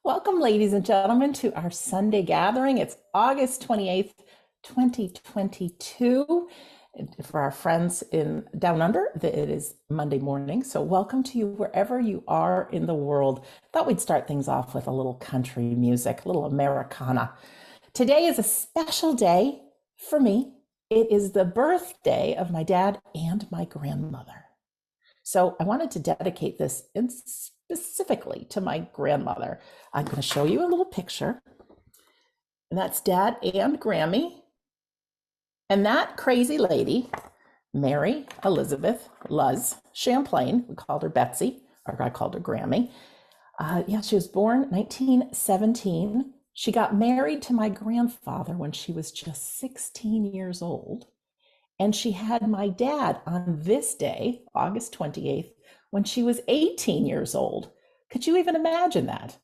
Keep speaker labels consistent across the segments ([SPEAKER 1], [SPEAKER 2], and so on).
[SPEAKER 1] Welcome, ladies and gentlemen, to our Sunday gathering. It's August 28th, 2022. For our friends in Down Under, it is Monday morning. So welcome to you wherever you are in the world. Thought we'd start things off with a little country music, a little Americana. Today is a special day for me. It is the birthday of my dad and my grandmother. So I wanted to dedicate this specifically to my grandmother. I'm going to show you a little picture. And that's Dad and Grammy. And that crazy lady, Mary Elizabeth Luz Champlain, we called her Betsy, or I called her Grammy. She was born 1917. She got married to my grandfather when she was just 16 years old. And she had my dad on this day, August 28th, when she was 18 years old. Could you even imagine that?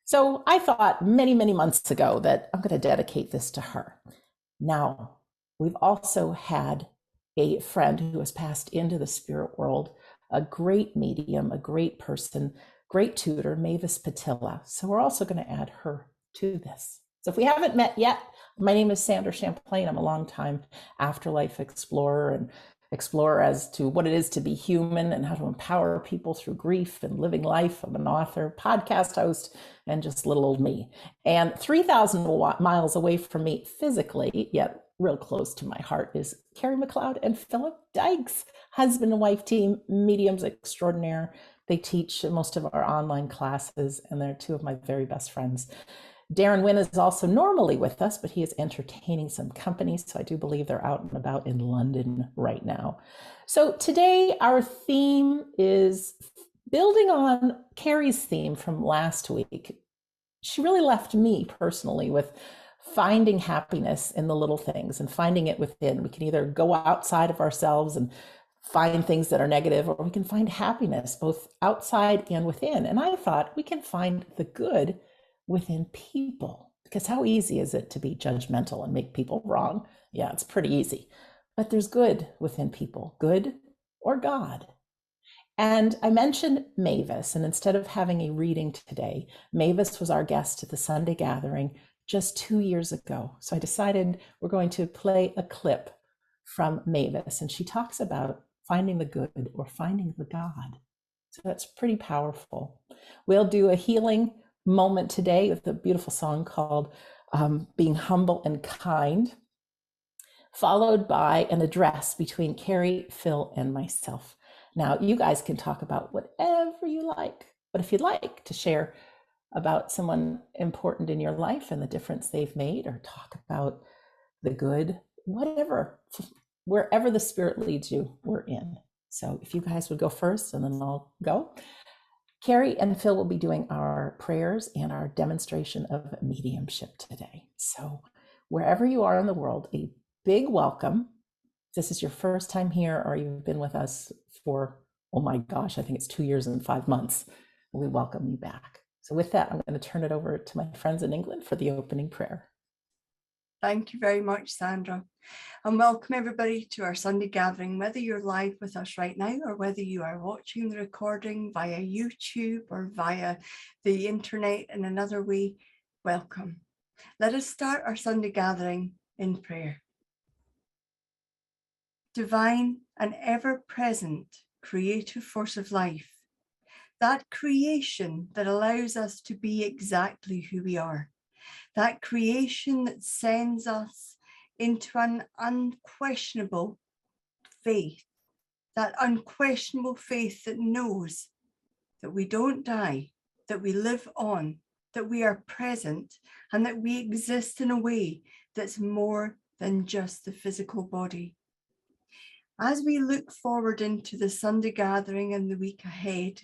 [SPEAKER 1] So I thought many, many months ago that I'm going to dedicate this to her. Now, we've also had a friend who has passed into the spirit world, a great medium, a great person, great tutor, Mavis Pittilla. So we're also going to add her to this. So if we haven't met yet, my name is Sandra Champlain. I'm a longtime afterlife explorer and explorer as to what it is to be human and how to empower people through grief and living life. I'm an author, podcast host, and just little old me. And 3,000 miles away from me physically, yet real close to my heart, is Kerry McLeod and Philip Dykes, husband and wife team, mediums extraordinaire. They teach most of our online classes, and they're two of my very best friends. Darren Wynn is also normally with us, but he is entertaining some company. So I do believe they're out and about in London right now. So today our theme is building on Kerry's theme from last week. She really left me personally with finding happiness in the little things and finding it within. We can either go outside of ourselves and find things that are negative, or we can find happiness both outside and within. And I thought we can find the good within people, because how easy is it to be judgmental and make people wrong? Yeah, it's pretty easy. But there's good within people, good or God. And I mentioned Mavis, and instead of having a reading today, Mavis was our guest at the Sunday gathering just 2 years ago. So I decided we're going to play a clip from Mavis, and she talks about finding the good or finding the God. So that's pretty powerful. We'll do a healing moment today with a beautiful song called Being Humble and Kind, followed by an address between Kerry, Phil, and myself. Now, you guys can talk about whatever you like, but if you'd like to share about someone important in your life and the difference they've made, or talk about the good, whatever, wherever the spirit leads you, we're in. So if you guys would go first, and then I'll go. Kerry and Phil will be doing our prayers and our demonstration of mediumship today. So wherever you are in the world, a big welcome. If this is your first time here, or you've been with us for, oh my gosh, I think it's 2 years and 5 months, we welcome you back. So with that, I'm going to turn it over to my friends in England for the opening prayer.
[SPEAKER 2] Thank you very much, Sandra. And welcome everybody to our Sunday gathering, whether you're live with us right now or whether you are watching the recording via YouTube or via the internet in another way, welcome. Let us start our Sunday gathering in prayer. Divine and ever-present creative force of life, that creation that allows us to be exactly who we are, that creation that sends us into an unquestionable faith, that unquestionable faith that knows that we don't die, that we live on, that we are present, and that we exist in a way that's more than just the physical body. As we look forward into the Sunday gathering and the week ahead,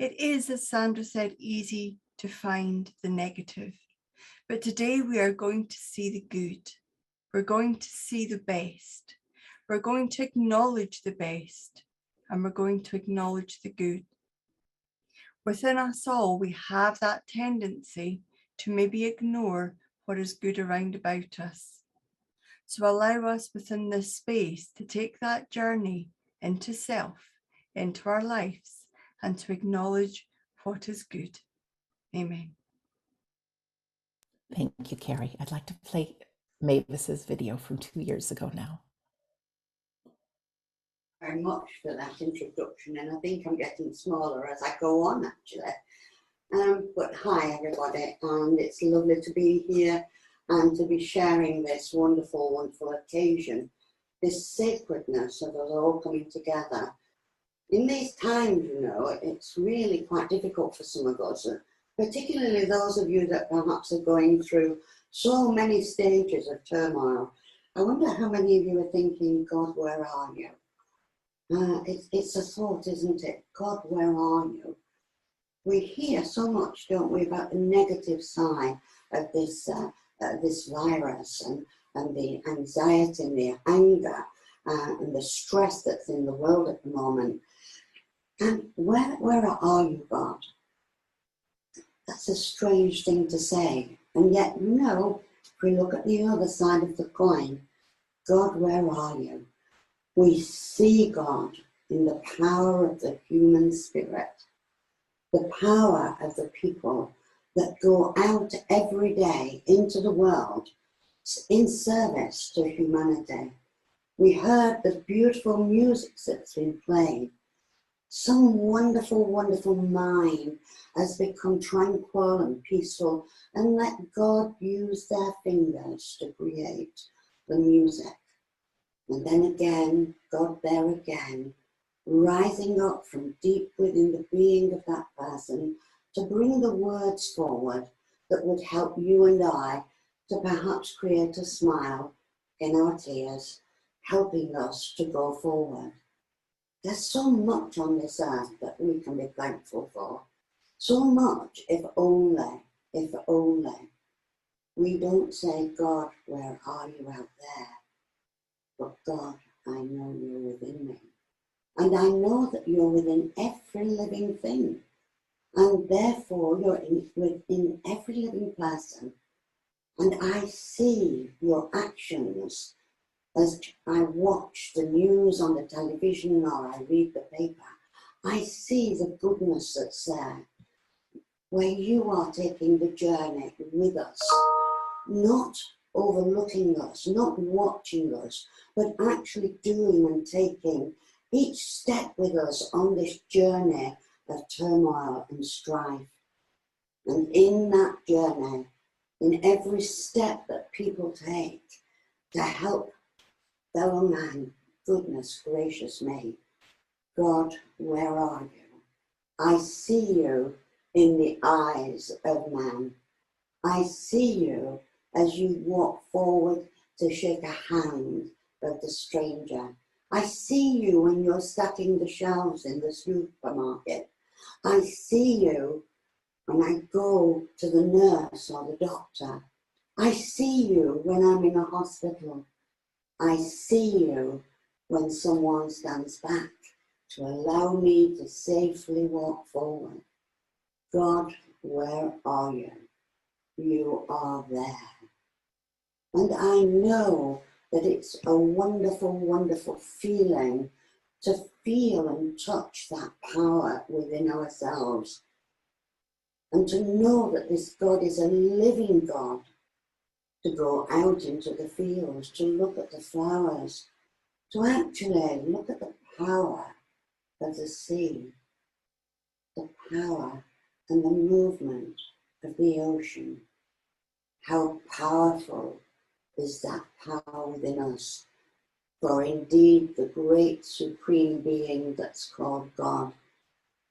[SPEAKER 2] it is, as Sandra said, easy to find the negative. But today we are going to see the good. We're going to see the best. We're going to acknowledge the best, and we're going to acknowledge the good. Within us all, we have that tendency to maybe ignore what is good around about us. So allow us within this space to take that journey into self, into our lives, and to acknowledge what is good. Amen.
[SPEAKER 1] Thank you, Kerry. I'd like to play Mavis's video from 2 years ago now.
[SPEAKER 3] Very much for that introduction, and I think I'm getting smaller as I go on, actually. But hi, everybody, and it's lovely to be here and to be sharing this wonderful, wonderful occasion, this sacredness of us all coming together. In these times, you know, it's really quite difficult for some of us, particularly those of you that perhaps are going through so many stages of turmoil. I wonder how many of you are thinking, God, where are you? It's a thought, isn't it? God, where are you? We hear so much, don't we, about the negative side of this virus and the anxiety and the anger and the stress that's in the world at the moment. And where are you, God? That's a strange thing to say. And yet, you know, if we look at the other side of the coin, God, where are you? We see God in the power of the human spirit, the power of the people that go out every day into the world in service to humanity. We heard the beautiful music that's been played. Some wonderful, wonderful mind has become tranquil and peaceful and let God use their fingers to create the music. And then again, God there again, rising up from deep within the being of that person to bring the words forward that would help you and I to perhaps create a smile in our tears, helping us to go forward. There's so much on this earth that we can be thankful for. So much, if only. We don't say, God, where are you out there? But God, I know you're within me. And I know that you're within every living thing. And therefore, you're within every living person. And I see your actions as I watch the news on the television or I read the paper. I see the goodness that's there, where you are taking the journey with us, not overlooking us, not watching us, but actually doing and taking each step with us on this journey of turmoil and strife. And in that journey, in every step that people take to help fellow man, goodness gracious me, God, where are you? I see you in the eyes of man. I see you as you walk forward to shake a hand of the stranger. I see you when you're stacking the shelves in the supermarket. I see you when I go to the nurse or the doctor. I see you when I'm in a hospital. I see you when someone stands back to allow me to safely walk forward. God, where are you? You are there. And I know that it's a wonderful, wonderful feeling to feel and touch that power within ourselves. And to know that this God is a living God, to go out into the fields, to look at the flowers, to actually look at the power of the sea, the power and the movement of the ocean. How powerful is that power within us? For indeed the great supreme being that's called God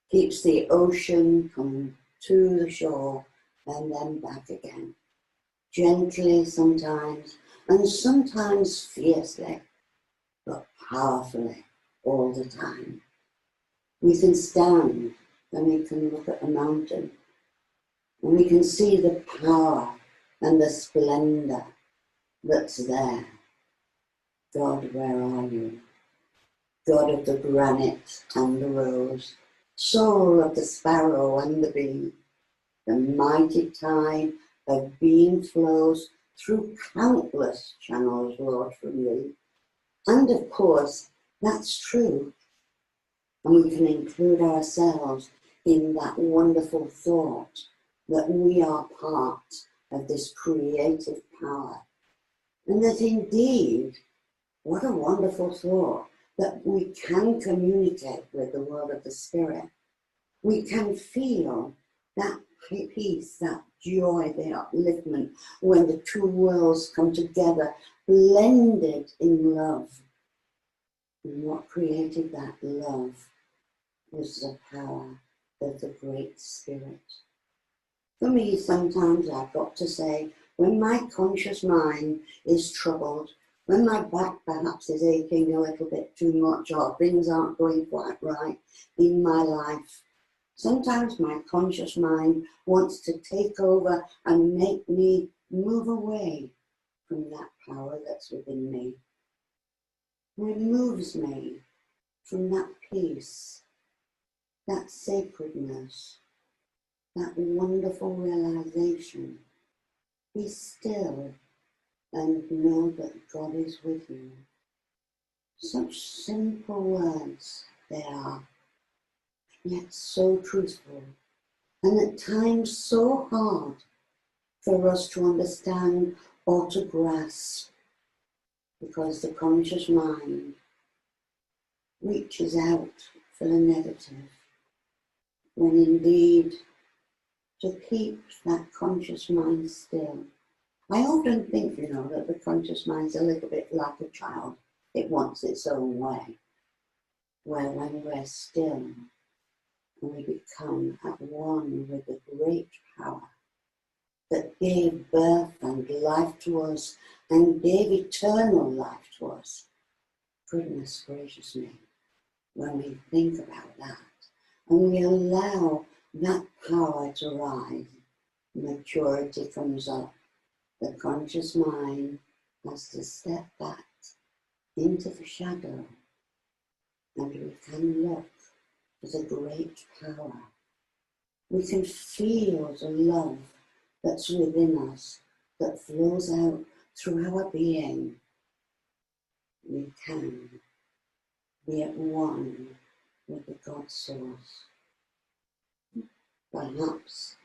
[SPEAKER 3] keeps the ocean coming to the shore and then back again. Gently sometimes, and sometimes fiercely, but powerfully all the time. We can stand and we can look at the mountain and we can see the power and the splendor that's there. God, where are you? God of the granite and the rose, soul of the sparrow and the bee, the mighty tide of being flows through countless channels, Lord, from thee. And of course, that's true. And we can include ourselves in that wonderful thought that we are part of this creative power. And that indeed, what a wonderful thought, that we can communicate with the world of the spirit. We can feel that peace, that joy, the upliftment, when the two worlds come together, blended in love. And what created that love was the power of the Great Spirit. For me, sometimes I've got to say, when my conscious mind is troubled, when my back perhaps is aching a little bit too much, or things aren't going quite right in my life, sometimes my conscious mind wants to take over and make me move away from that power that's within me. Removes me from that peace, that sacredness, that wonderful realization. Be still and know that God is with you. Such simple words they are, yet so truthful, and at times so hard for us to understand or to grasp, because the conscious mind reaches out for the negative, when indeed to keep that conscious mind still. I often think, that the conscious mind's a little bit like a child. It wants its own way, where when we're still and we become at one with the great power that gave birth and life to us and gave eternal life to us. Goodness gracious me, when we think about that and we allow that power to rise, maturity comes up. The conscious mind has to step back into the shadow, and we can look for the great power. We can feel the love that's within us, that flows out through our being. We can be at one with the God source. Perhaps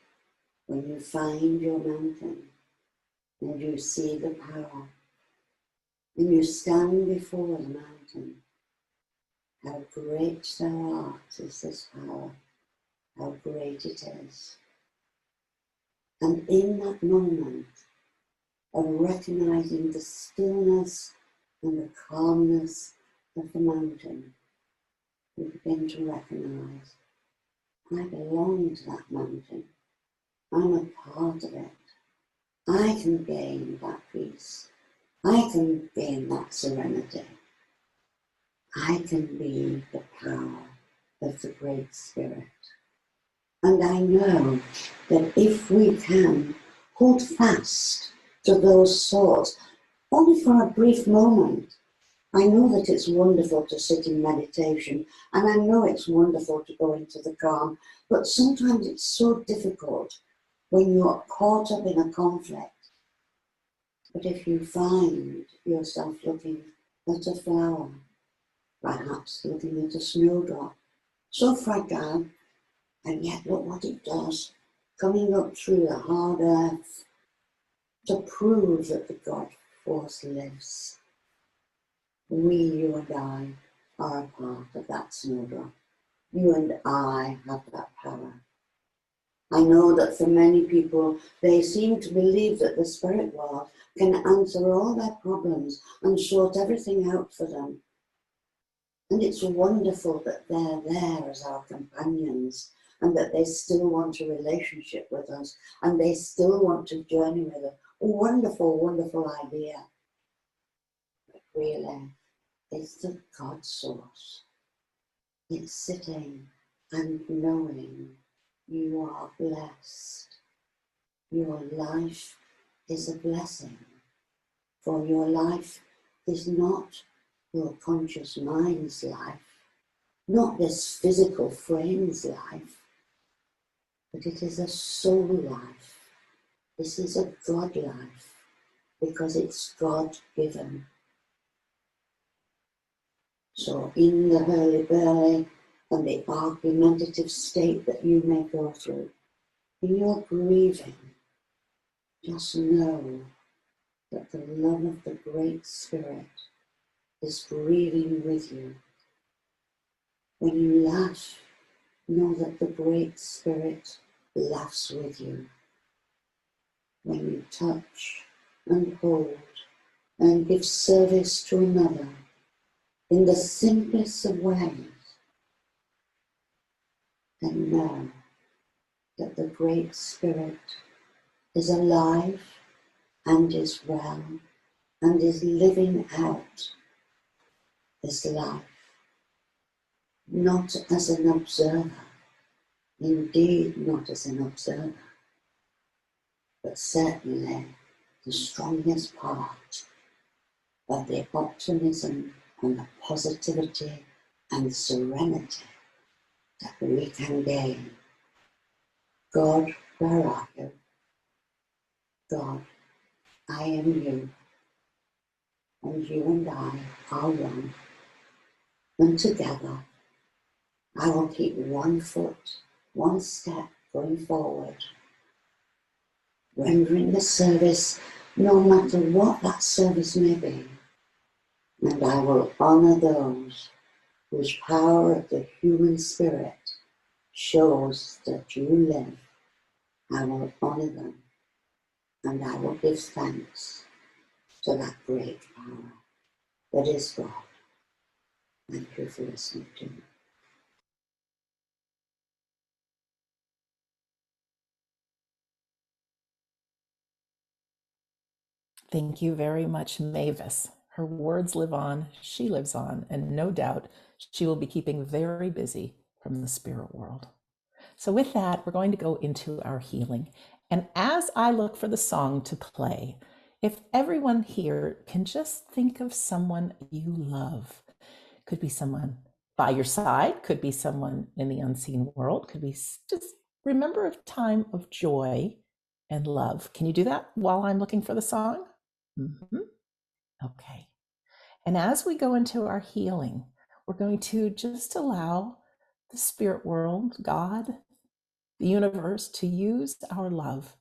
[SPEAKER 3] when you find your mountain and you see the power, and you stand before the mountain, how great thou art is this power, how great it is. And in that moment of recognizing the stillness and the calmness of the mountain, we begin to recognize, I belong to that mountain. I'm a part of it. I can gain that peace. I can gain that serenity. I can be the power of the Great Spirit. And I know that if we can hold fast to those thoughts, only for a brief moment, I know that it's wonderful to sit in meditation, and I know it's wonderful to go into the calm, but sometimes it's so difficult when you're caught up in a conflict. But if you find yourself looking at a flower, perhaps looking at a snowdrop, so fragile, and yet look what it does, coming up through the hard earth to prove that the God force lives. We, you and I, are a part of that snowdrop. You and I have that power. I know that for many people, they seem to believe that the spirit world can answer all their problems and sort everything out for them. And it's wonderful that they're there as our companions, and that they still want a relationship with us, and they still want to journey with us. A wonderful, wonderful idea. But really, it's the God source. It's sitting and knowing you are blessed. Your life is a blessing, for your life is not your conscious mind's life, not this physical frame's life, but it is a soul life. This is a God life, because it's God-given. So in the hurly-burly and the argumentative state that you may go through, in your grieving, Just know that the love of the Great Spirit is breathing with you. When you laugh, know that the Great Spirit laughs with you. When you touch and hold and give service to another in the simplest of ways, then know that the Great Spirit is alive and is well and is living out this life, not as an observer, indeed not as an observer, but certainly the strongest part of the optimism and the positivity and serenity that we can gain. God, where are you? God, I am you, and you and I are one. And together, I will keep one foot, one step going forward, rendering the service no matter what that service may be. And I will honour those whose power of the human spirit shows that you live. I will honour them, and I will give thanks to that great power that is God. Thank you for listening to me.
[SPEAKER 1] Thank you very much, Mavis. Her words live on, she lives on, and no doubt she will be keeping very busy from the spirit world. So with that, we're going to go into our healing. And as I look for the song to play, if everyone here can just think of someone you love, could be someone by your side, could be someone in the unseen world, could be just remember a time of joy and love. Can you do that while I'm looking for the song? Mm-hmm. Okay. And as we go into our healing, we're going to just allow the spirit world, God, the universe, to use our love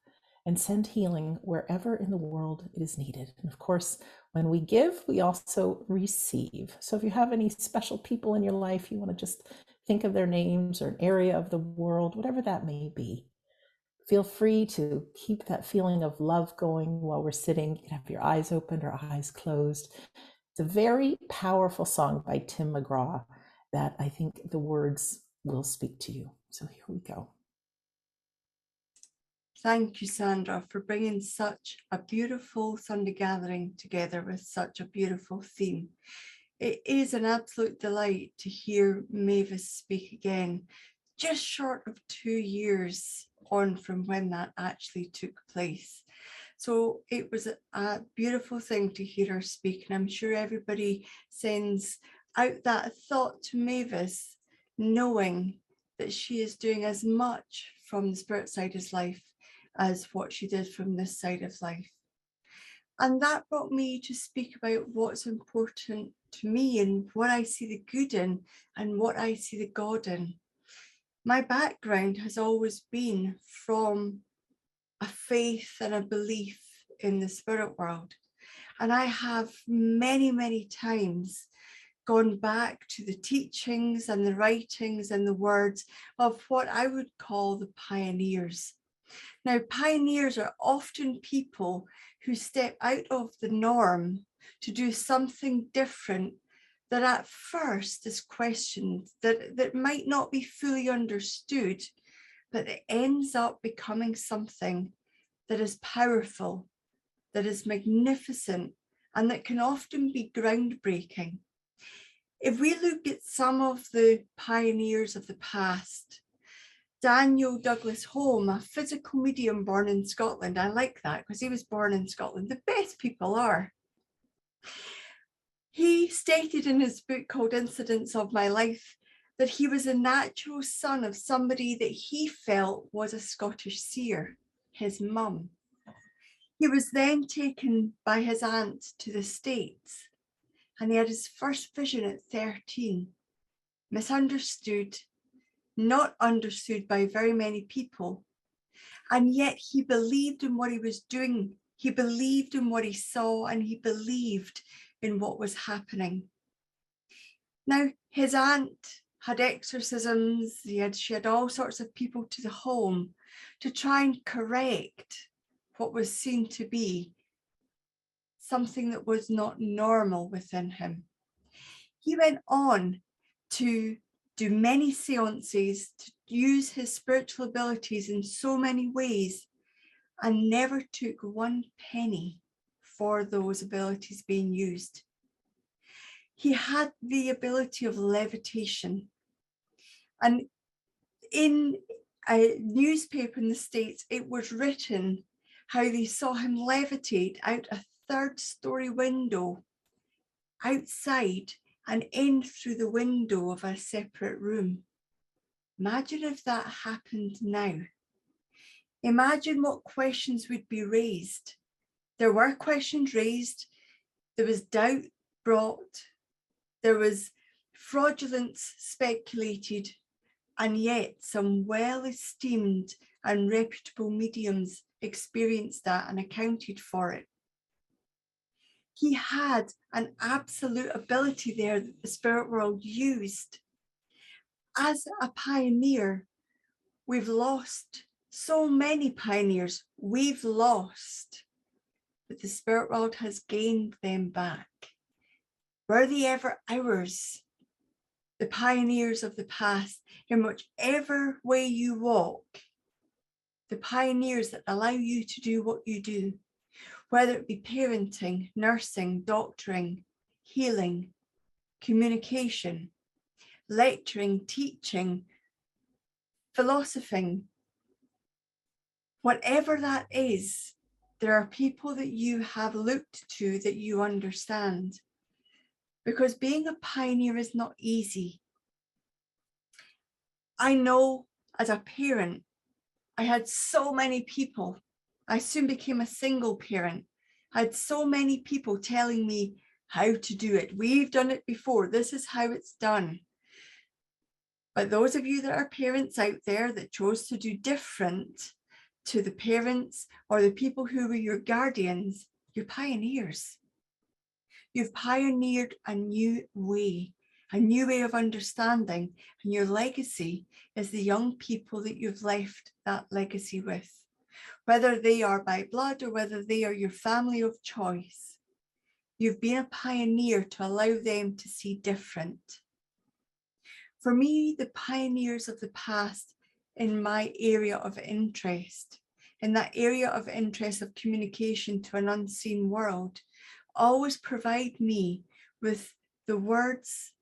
[SPEAKER 1] and send healing wherever in the world it is needed. And of course, when we give, we also receive. So if you have any special people in your life, you want to just think of their names or an area of the world, whatever that may be. Feel free to keep that feeling of love going while we're sitting. You can have your eyes open or eyes closed. It's a very powerful song by Tim McGraw that I think the words will speak to you. So here we go.
[SPEAKER 2] Thank you, Sandra, for bringing such a beautiful Sunday gathering together with such a beautiful theme. It is an absolute delight to hear Mavis speak again, just short of 2 years on from when that actually took place. So it was a beautiful thing to hear her speak, and I'm sure everybody sends out that thought to Mavis, knowing that she is doing as much from the spirit side of life as what she did from this side of life. And that brought me to speak about what's important to me and what I see the good in and what I see the God in. My background has always been from a faith and a belief in the spirit world. And I have many, many times gone back to the teachings and the writings and the words of what I would call the pioneers. Now, pioneers are often people who step out of the norm to do something different that at first is questioned, that might not be fully understood, but it ends up becoming something that is powerful, that is magnificent, and that can often be groundbreaking. If we look at some of the pioneers of the past, Daniel Douglas Home, a physical medium born in Scotland. I like that because he was born in Scotland. The best people are. He stated in his book called Incidents of My Life that he was a natural son of somebody that he felt was a Scottish seer, his mum. He was then taken by his aunt to the States, and he had his first vision at 13, misunderstood, not understood by very many people. And yet he believed in what he was doing. He believed in what he saw, and he believed in what was happening. Now, his aunt had exorcisms. She had all sorts of people to the home to try and correct what was seen to be something that was not normal within him. He went on to do many seances, to use his spiritual abilities in so many ways, and never took 1 penny for those abilities being used. He had the ability of levitation. And in a newspaper in the States, it was written how they saw him levitate out a 3rd-story window outside and in through the window of a separate room. Imagine if that happened now. Imagine what questions would be raised. There were questions raised. There was doubt brought. There was fraudulence speculated. And yet some well-esteemed and reputable mediums experienced that and accounted for it. He had an absolute ability there that the spirit world used. As a pioneer, we've lost so many pioneers. We've lost, but the spirit world has gained them back. Were they ever ours? The pioneers of the past, in whichever way you walk, the pioneers that allow you to do what you do, whether it be parenting, nursing, doctoring, healing, communication, lecturing, teaching, philosophing, whatever that is, there are people that you have looked to that you understand. Because being a pioneer is not easy. I know as a parent, I had so many people. I soon became a single parent. I had so many people telling me how to do it. We've done it before. This is how it's done. But those of you that are parents out there that chose to do different to the parents or the people who were your guardians, you're pioneers. You've pioneered a new way of understanding, and your legacy is the young people that you've left that legacy with, whether they are by blood or whether they are your family of choice. You've been a pioneer to allow them to see different. For me, the pioneers of the past in my area of interest, in that area of interest of communication to an unseen world, always provide me with the words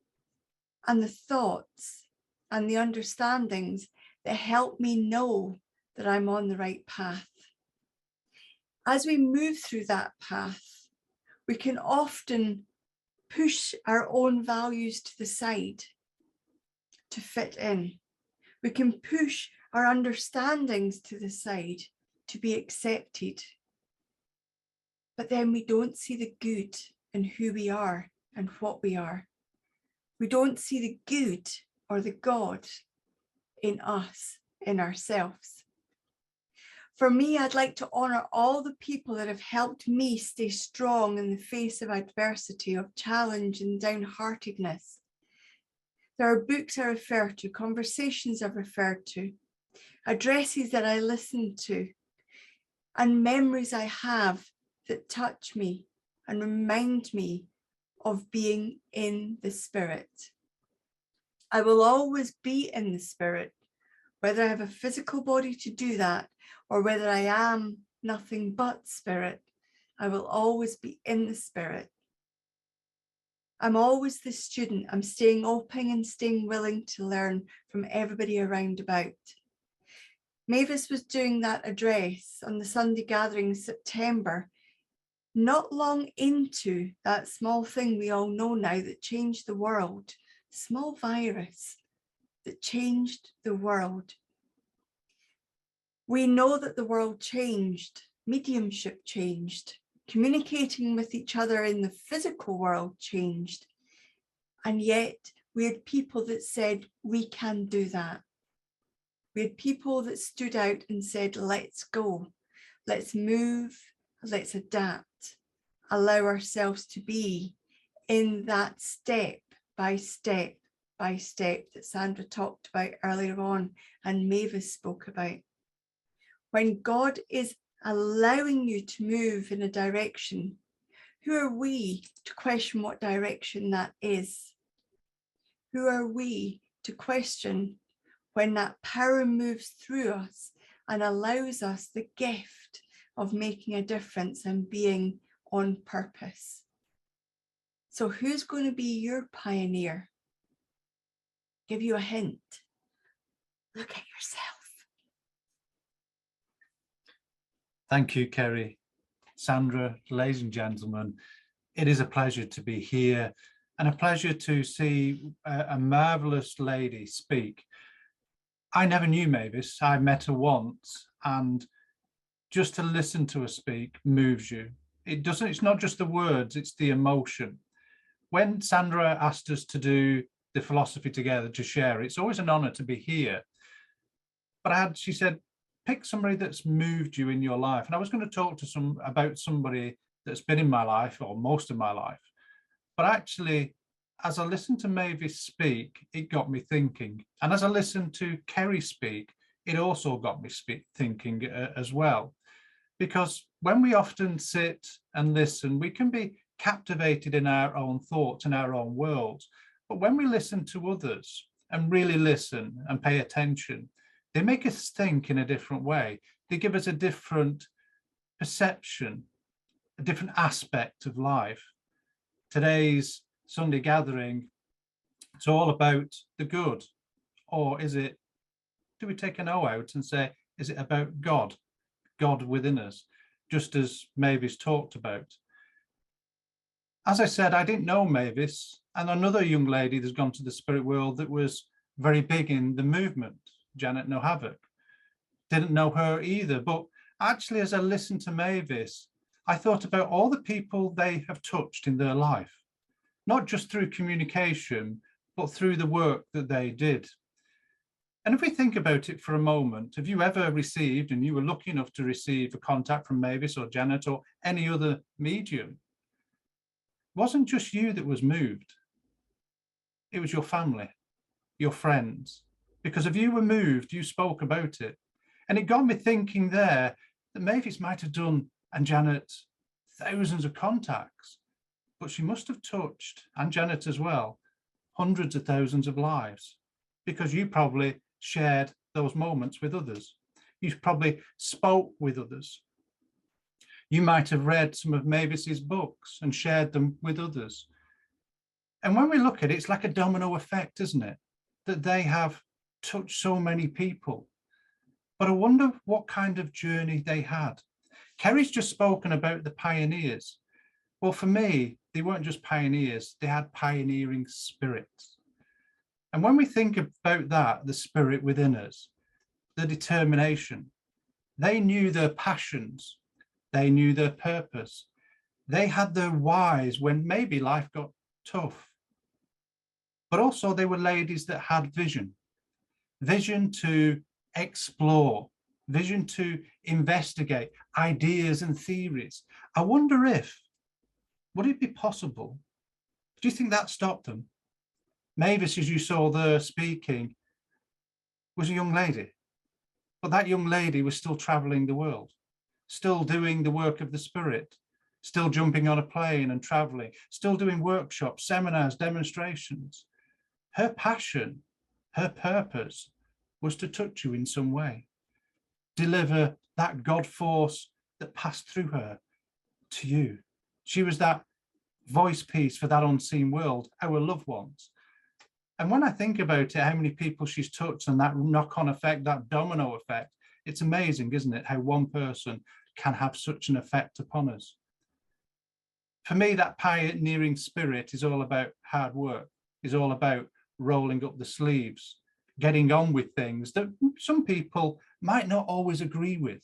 [SPEAKER 2] and the thoughts and the understandings that help me know that I'm on the right path. As we move through that path, we can often push our own values to the side to fit in. We can push our understandings to the side to be accepted. But then we don't see the good in who we are and what we are. We don't see the good or the God in us, in ourselves. For me, I'd like to honour all the people that have helped me stay strong in the face of adversity, of challenge and downheartedness. There are books I refer to, conversations I've referred to, addresses that I listen to, and memories I have that touch me and remind me of being in the spirit. I will always be in the spirit, whether I have a physical body to do that or whether I am nothing but spirit. I will always be in the spirit. I'm always the student. I'm staying open and staying willing to learn from everybody around about. Mavis was doing that address on the Sunday gathering in September, not long into that small thing we all know now that changed the world, small virus that changed the world. We know that the world changed, mediumship changed, communicating with each other in the physical world changed. And yet we had people that said, we can do that. We had people that stood out and said, let's go, let's move, let's adapt, allow ourselves to be in that step by step by step that Sandra talked about earlier on and Mavis spoke about. When God is allowing you to move in a direction, who are we to question what direction that is? Who are we to question when that power moves through us and allows us the gift of making a difference and being on purpose? So who's going to be your pioneer? Give you a hint. Look at yourself.
[SPEAKER 4] Thank you, Kerry. Sandra, ladies and gentlemen, it is a pleasure to be here and a pleasure to see a marvelous lady speak. I never knew Mavis. I met her once, and just to listen to her speak moves you. It's not just the words, it's the emotion. When Sandra asked us to do the philosophy together, to share, it's always an honor to be here. But she said, pick somebody that's moved you in your life. And I was going to talk to about somebody that's been in my life or most of my life. But actually, as I listened to Mavis speak, it got me thinking. And as I listened to Kerry speak, it also got me thinking as well. Because when we often sit and listen, we can be captivated in our own thoughts and our own worlds. But when we listen to others and really listen and pay attention, they make us think in a different way. They give us a different perception, a different aspect of life. Today's Sunday gathering, it's all about the good. Or do we take an O out and say, is it about God? God within us, just as Mavis talked about. As I said, I didn't know Mavis, and another young lady that's gone to the spirit world that was very big in the movement, Janet No Havoc. Didn't know her either, but actually as I listened to Mavis, I thought about all the people they have touched in their life, not just through communication, but through the work that they did. And if we think about it for a moment, have you ever received, and you were lucky enough to receive, a contact from Mavis or Janet or any other medium? It wasn't just you that was moved. It was your family, your friends. Because if you were moved, you spoke about it. And it got me thinking there that Mavis might have done, and Janet, thousands of contacts, but she must have touched, and Janet as well, hundreds of thousands of lives, because you probably shared those moments with others. You probably spoke with others. You might have read some of Mavis's books and shared them with others. And when we look at it, it's like a domino effect, isn't it? That they have touched so many people. But I wonder what kind of journey they had. Kerry's just spoken about the pioneers. Well, for me, they weren't just pioneers, they had pioneering spirits. And when we think about that, the spirit within us, the determination, they knew their passions, they knew their purpose, they had their whys when maybe life got tough. But also they were ladies that had vision to explore, vision to investigate ideas and theories. I wonder would it be possible? Do you think that stopped them? Mavis, as you saw there speaking, was a young lady, but that young lady was still traveling the world, still doing the work of the spirit, still jumping on a plane and traveling, still doing workshops, seminars, demonstrations. Her passion, her purpose was to touch you in some way, deliver that God force that passed through her to you. She was that voice piece for that unseen world, our loved ones. And when I think about it, how many people she's touched and that knock-on effect, that domino effect, it's amazing, isn't it, how one person can have such an effect upon us. For me, that pioneering spirit is all about hard work, is all about rolling up the sleeves, getting on with things that some people might not always agree with.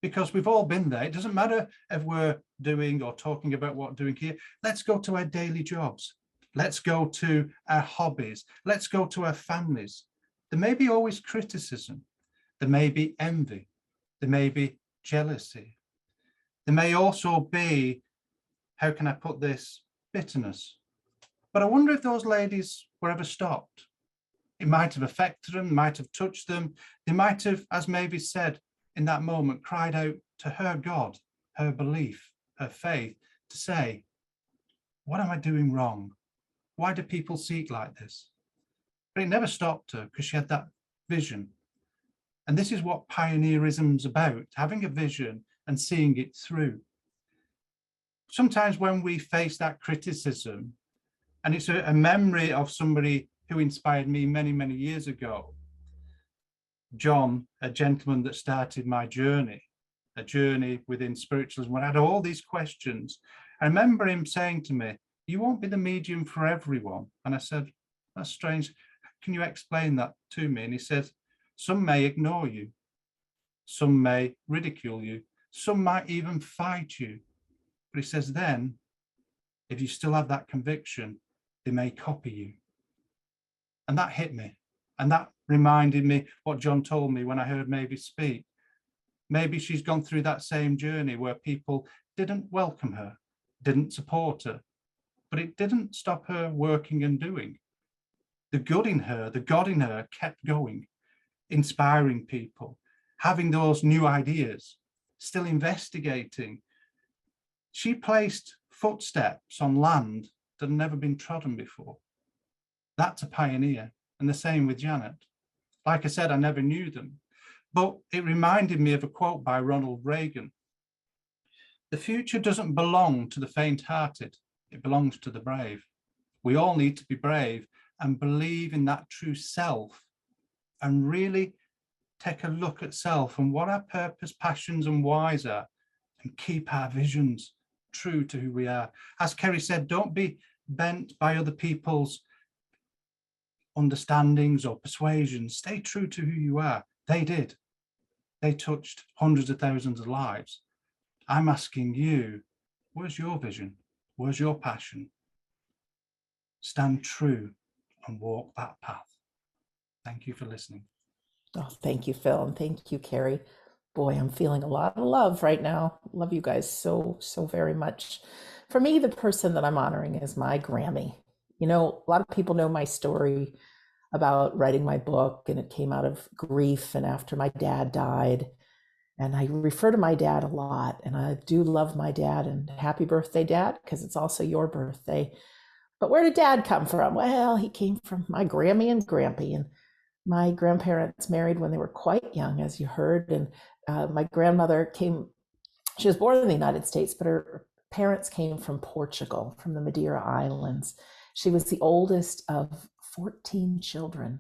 [SPEAKER 4] Because we've all been there. It doesn't matter if we're doing or talking about what we're doing here. Let's go to our daily jobs. Let's go to our hobbies. Let's go to our families. There may be always criticism. There may be envy. There may be jealousy. There may also be, how can I put this, bitterness. But I wonder if those ladies were ever stopped. It might have affected them, might have touched them. They might have, as Mavis said, in that moment, cried out to her God, her belief, her faith, to say, what am I doing wrong? Why do people seek like this? But it never stopped her because she had that vision. And this is what pioneerism's about, having a vision and seeing it through. Sometimes when we face that criticism, and it's a memory of somebody who inspired me many, many years ago, John, a gentleman that started my journey, a journey within spiritualism, when I had all these questions. I remember him saying to me, you won't be the medium for everyone. And I said, that's strange. Can you explain that to me? And he said, some may ignore you. Some may ridicule you. Some might even fight you. But he says, then, if you still have that conviction, they may copy you. And that hit me. And that reminded me what John told me when I heard Mavis speak. Maybe she's gone through that same journey where people didn't welcome her, didn't support her, but it didn't stop her working and doing. The good in her, the God in her kept going, inspiring people, having those new ideas, still investigating. She placed footsteps on land that had never been trodden before. That's a pioneer. And the same with Janet. Like I said, I never knew them, but it reminded me of a quote by Ronald Reagan. The future doesn't belong to the faint-hearted, it belongs to the brave. We all need to be brave and believe in that true self and really take a look at self and what our purpose, passions and whys are, and keep our visions true to who we are. As Kerry said, don't be bent by other people's understandings or persuasions. Stay true to who you are. They did. They touched hundreds of thousands of lives. I'm asking you, where's your vision? Where's your passion? Stand true and walk that path. Thank you for listening.
[SPEAKER 1] Oh, thank you, Phil, and thank you, Kerry. Boy, I'm feeling a lot of love right now. Love you guys so, so very much. For me, the person that I'm honoring is my Grammy. You know, a lot of people know my story about writing my book, and it came out of grief and after my dad died. And I refer to my dad a lot, and I do love my dad, and happy birthday, Dad, because it's also your birthday. But where did Dad come from? Well, he came from my Grammy and Grampy, and my grandparents married when they were quite young, as you heard. And my grandmother came, she was born in the United States, but her parents came from Portugal, from the Madeira Islands. She was the oldest of 14 children.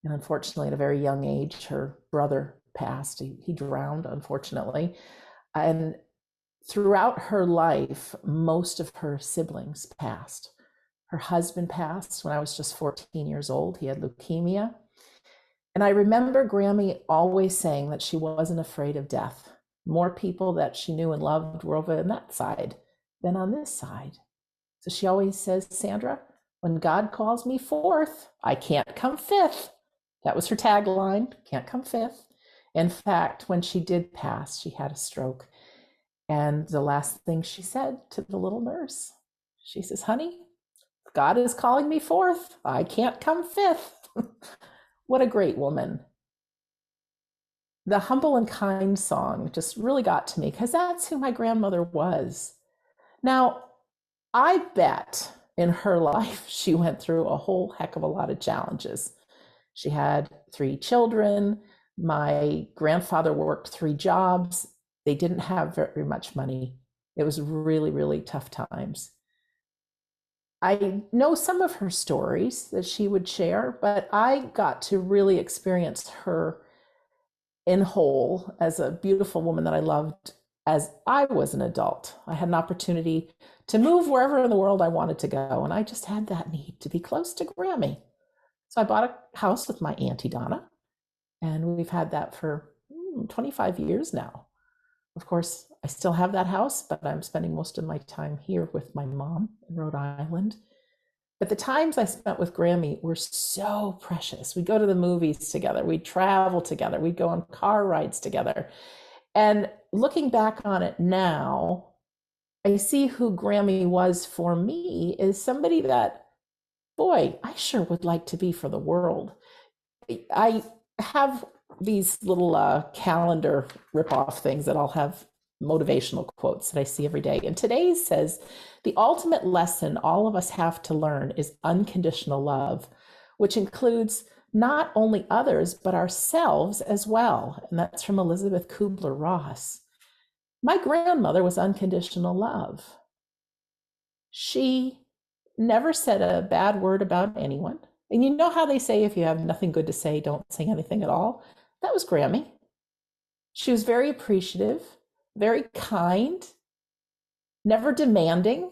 [SPEAKER 1] And unfortunately, at a very young age, her brother passed. He drowned, unfortunately. And throughout her life, most of her siblings passed. Her husband passed when I was just 14 years old. He had leukemia. And I remember Grammy always saying that she wasn't afraid of death. More people that she knew and loved were over on that side than on this side. So she always says, Sandra, when God calls me forth, I can't come fifth. That was her tagline, can't come fifth. In fact, when she did pass, she had a stroke. And the last thing she said to the little nurse, she says, honey, God is calling me forth. I can't come fifth. What a great woman. The Humble and Kind song just really got to me because that's who my grandmother was. Now, I bet in her life, she went through a whole heck of a lot of challenges. She had 3 children. My grandfather worked 3 jobs. They didn't have very much money. It was really, really tough times. I know some of her stories that she would share, but I got to really experience her in whole as a beautiful woman that I loved as I was an adult. I had an opportunity to move wherever in the world I wanted to go, and I just had that need to be close to Grammy. So I bought a house with my Auntie Donna, and we've had that for 25 years now. Of course, I still have that house, but I'm spending most of my time here with my mom in Rhode Island. But the times I spent with Grammy were so precious. We'd go to the movies together, we'd travel together, we'd go on car rides together. And looking back on it now, I see who Grammy was for me is somebody that, boy, I sure would like to be for the world. I have these little calendar rip-off things that I'll have motivational quotes that I see every day. And today's says, the ultimate lesson all of us have to learn is unconditional love, which includes not only others, but ourselves as well. And that's from Elizabeth Kubler-Ross. My grandmother was unconditional love. She never said a bad word about anyone. And you know how they say, if you have nothing good to say, don't say anything at all? That was Grammy. She was very appreciative, very kind, never demanding.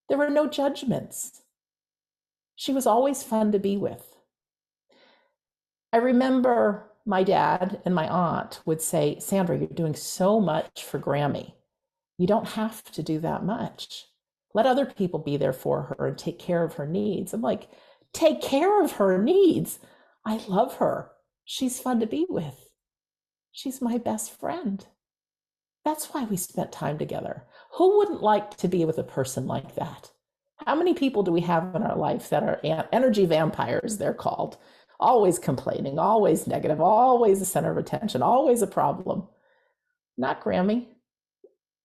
[SPEAKER 1] There were no judgments. She was always fun to be with. I remember my dad and my aunt would say, Sandra, you're doing so much for Grammy. You don't have to do that much. Let other people be there for her and take care of her needs. I'm like, take care of her needs? I love her. She's fun to be with. She's my best friend. That's why we spent time together. Who wouldn't like to be with a person like that? How many people do we have in our life that are energy vampires, they're called? Always complaining, always negative, always the center of attention, always a problem. Not Grammy.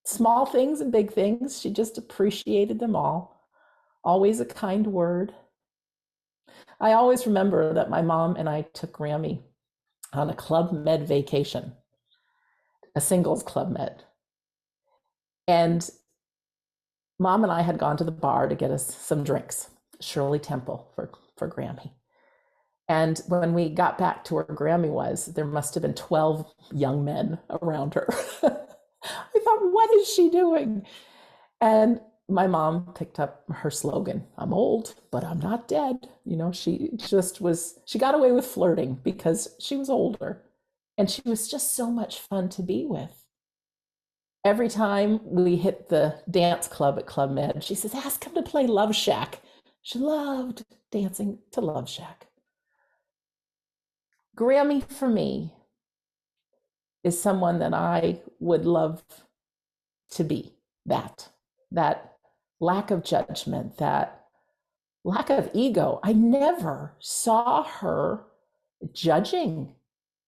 [SPEAKER 1] Small things and big things, she just appreciated them all. Always a kind word. I always remember that my mom and I took Grammy on a Club Med vacation, a singles Club Med. And Mom and I had gone to the bar to get us some drinks, Shirley Temple for Grammy. And when we got back to where Grammy was, there must have been 12 young men around her. I thought, what is she doing? And my mom picked up her slogan, I'm old, but I'm not dead. You know, she got away with flirting because she was older. And she was just so much fun to be with. Every time we hit the dance club at Club Med, she says, ask him to play Love Shack. She loved dancing to Love Shack. Grammy for me is someone that I would love to be. That lack of judgment, that lack of ego. I never saw her judging.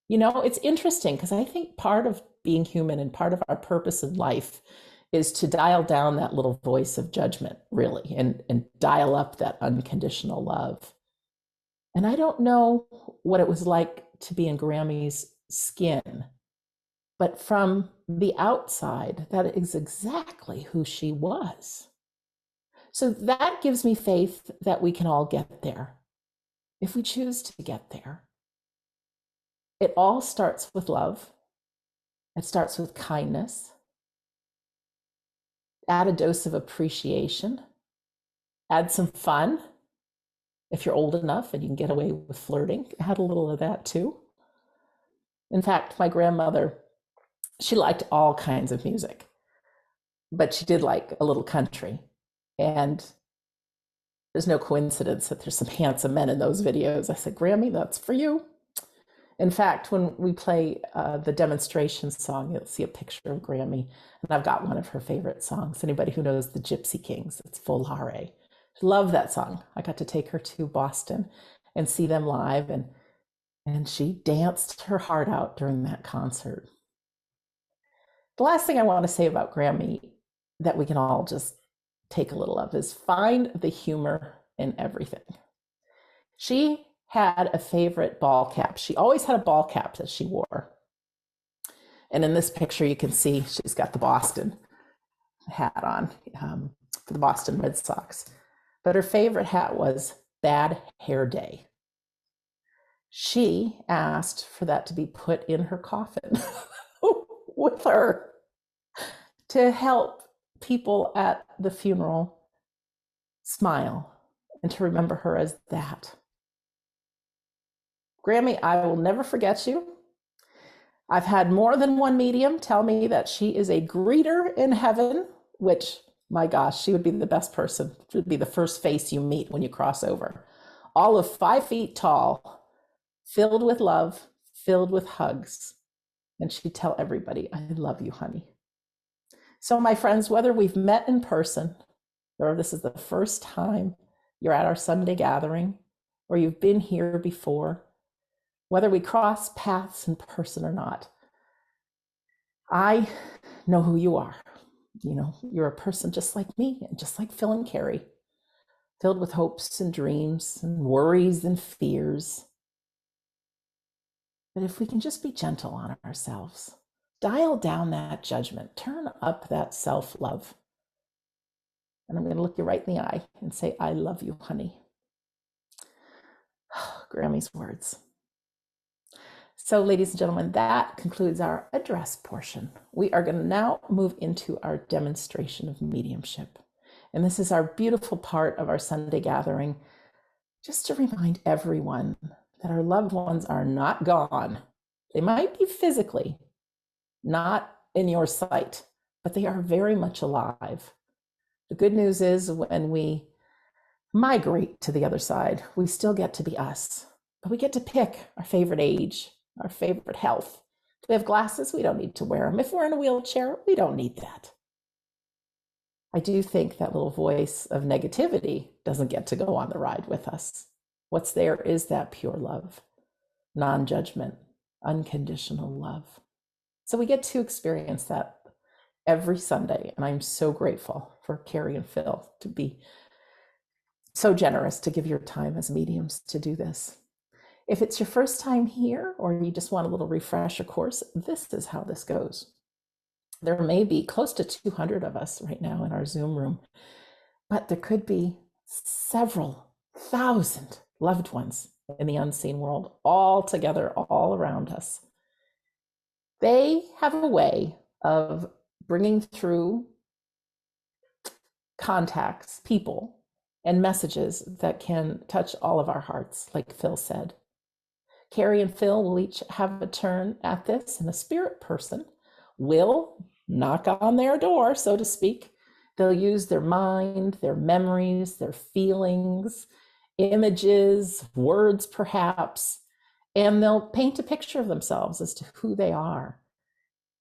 [SPEAKER 1] You know, it's interesting because I think part of being human and part of our purpose in life is to dial down that little voice of judgment, really, and dial up that unconditional love. And I don't know what it was like to be in Grammy's skin, but from the outside, that is exactly who she was. So that gives me faith that we can all get there if we choose to get there. It all starts with love. It starts with kindness. Add a dose of appreciation. Add some fun. If you're old enough and you can get away with flirting, add a little of that too. In fact, my grandmother, she liked all kinds of music, but she did like a little country. And there's no coincidence that there's some handsome men in those videos. I said, Grammy, that's for you. In fact, when we play the demonstration song, you'll see a picture of Grammy. And I've got one of her favorite songs. Anybody who knows the Gypsy Kings, it's Volare. Love that song. I got to take her to Boston and see them live. And she danced her heart out during that concert. The last thing I want to say about Grammy that we can all just take a little of is find the humor in everything. She had a favorite ball cap. She always had a ball cap that she wore. And in this picture, you can see she's got the Boston hat on for the Boston Red Sox. But her favorite hat was Bad Hair Day. She asked for that to be put in her coffin with her to help people at the funeral smile and to remember her as that. Grammy, I will never forget you. I've had more than one medium tell me that she is a greeter in heaven, which My gosh, she would be the best person. She would be the first face you meet when you cross over. All of 5 feet tall, filled with love, filled with hugs. And she'd tell everybody, I love you, honey. So my friends, whether we've met in person, or this is the first time you're at our Sunday gathering, or you've been here before, whether we cross paths in person or not, I know who you are. You know, you're a person just like me and just like Phil and Kerry, filled with hopes and dreams and worries and fears. But if we can just be gentle on ourselves, dial down that judgment, turn up that self-love. And I'm going to look you right in the eye and say, I love you, honey. Grammy's words. So, ladies and gentlemen, that concludes our address portion. We are going to now move into our demonstration of mediumship. And this is our beautiful part of our Sunday gathering, just to remind everyone that our loved ones are not gone. They might be physically not in your sight, but they are very much alive. The good news is when we migrate to the other side, we still get to be us, but we get to pick our favorite age, our favorite health. If we have glasses, we don't need to wear them. If we're in a wheelchair, we don't need that. I do think that little voice of negativity doesn't get to go on the ride with us. What's there is that pure love, non-judgment, unconditional love. So we get to experience that every Sunday. And I'm so grateful for Kerry and Phil to be so generous to give your time as mediums to do this. If it's your first time here, or you just want a little refresher course, this is how this goes. There may be close to 200 of us right now in our Zoom room, but there could be several thousand loved ones in the unseen world, all together, all around us. They have a way of bringing through contacts, people, and messages that can touch all of our hearts, like Phil said. Kerry and Phil will each have a turn at this, and a spirit person will knock on their door, so to speak. They'll use their mind, their memories, their feelings, images, words perhaps, and they'll paint a picture of themselves as to who they are.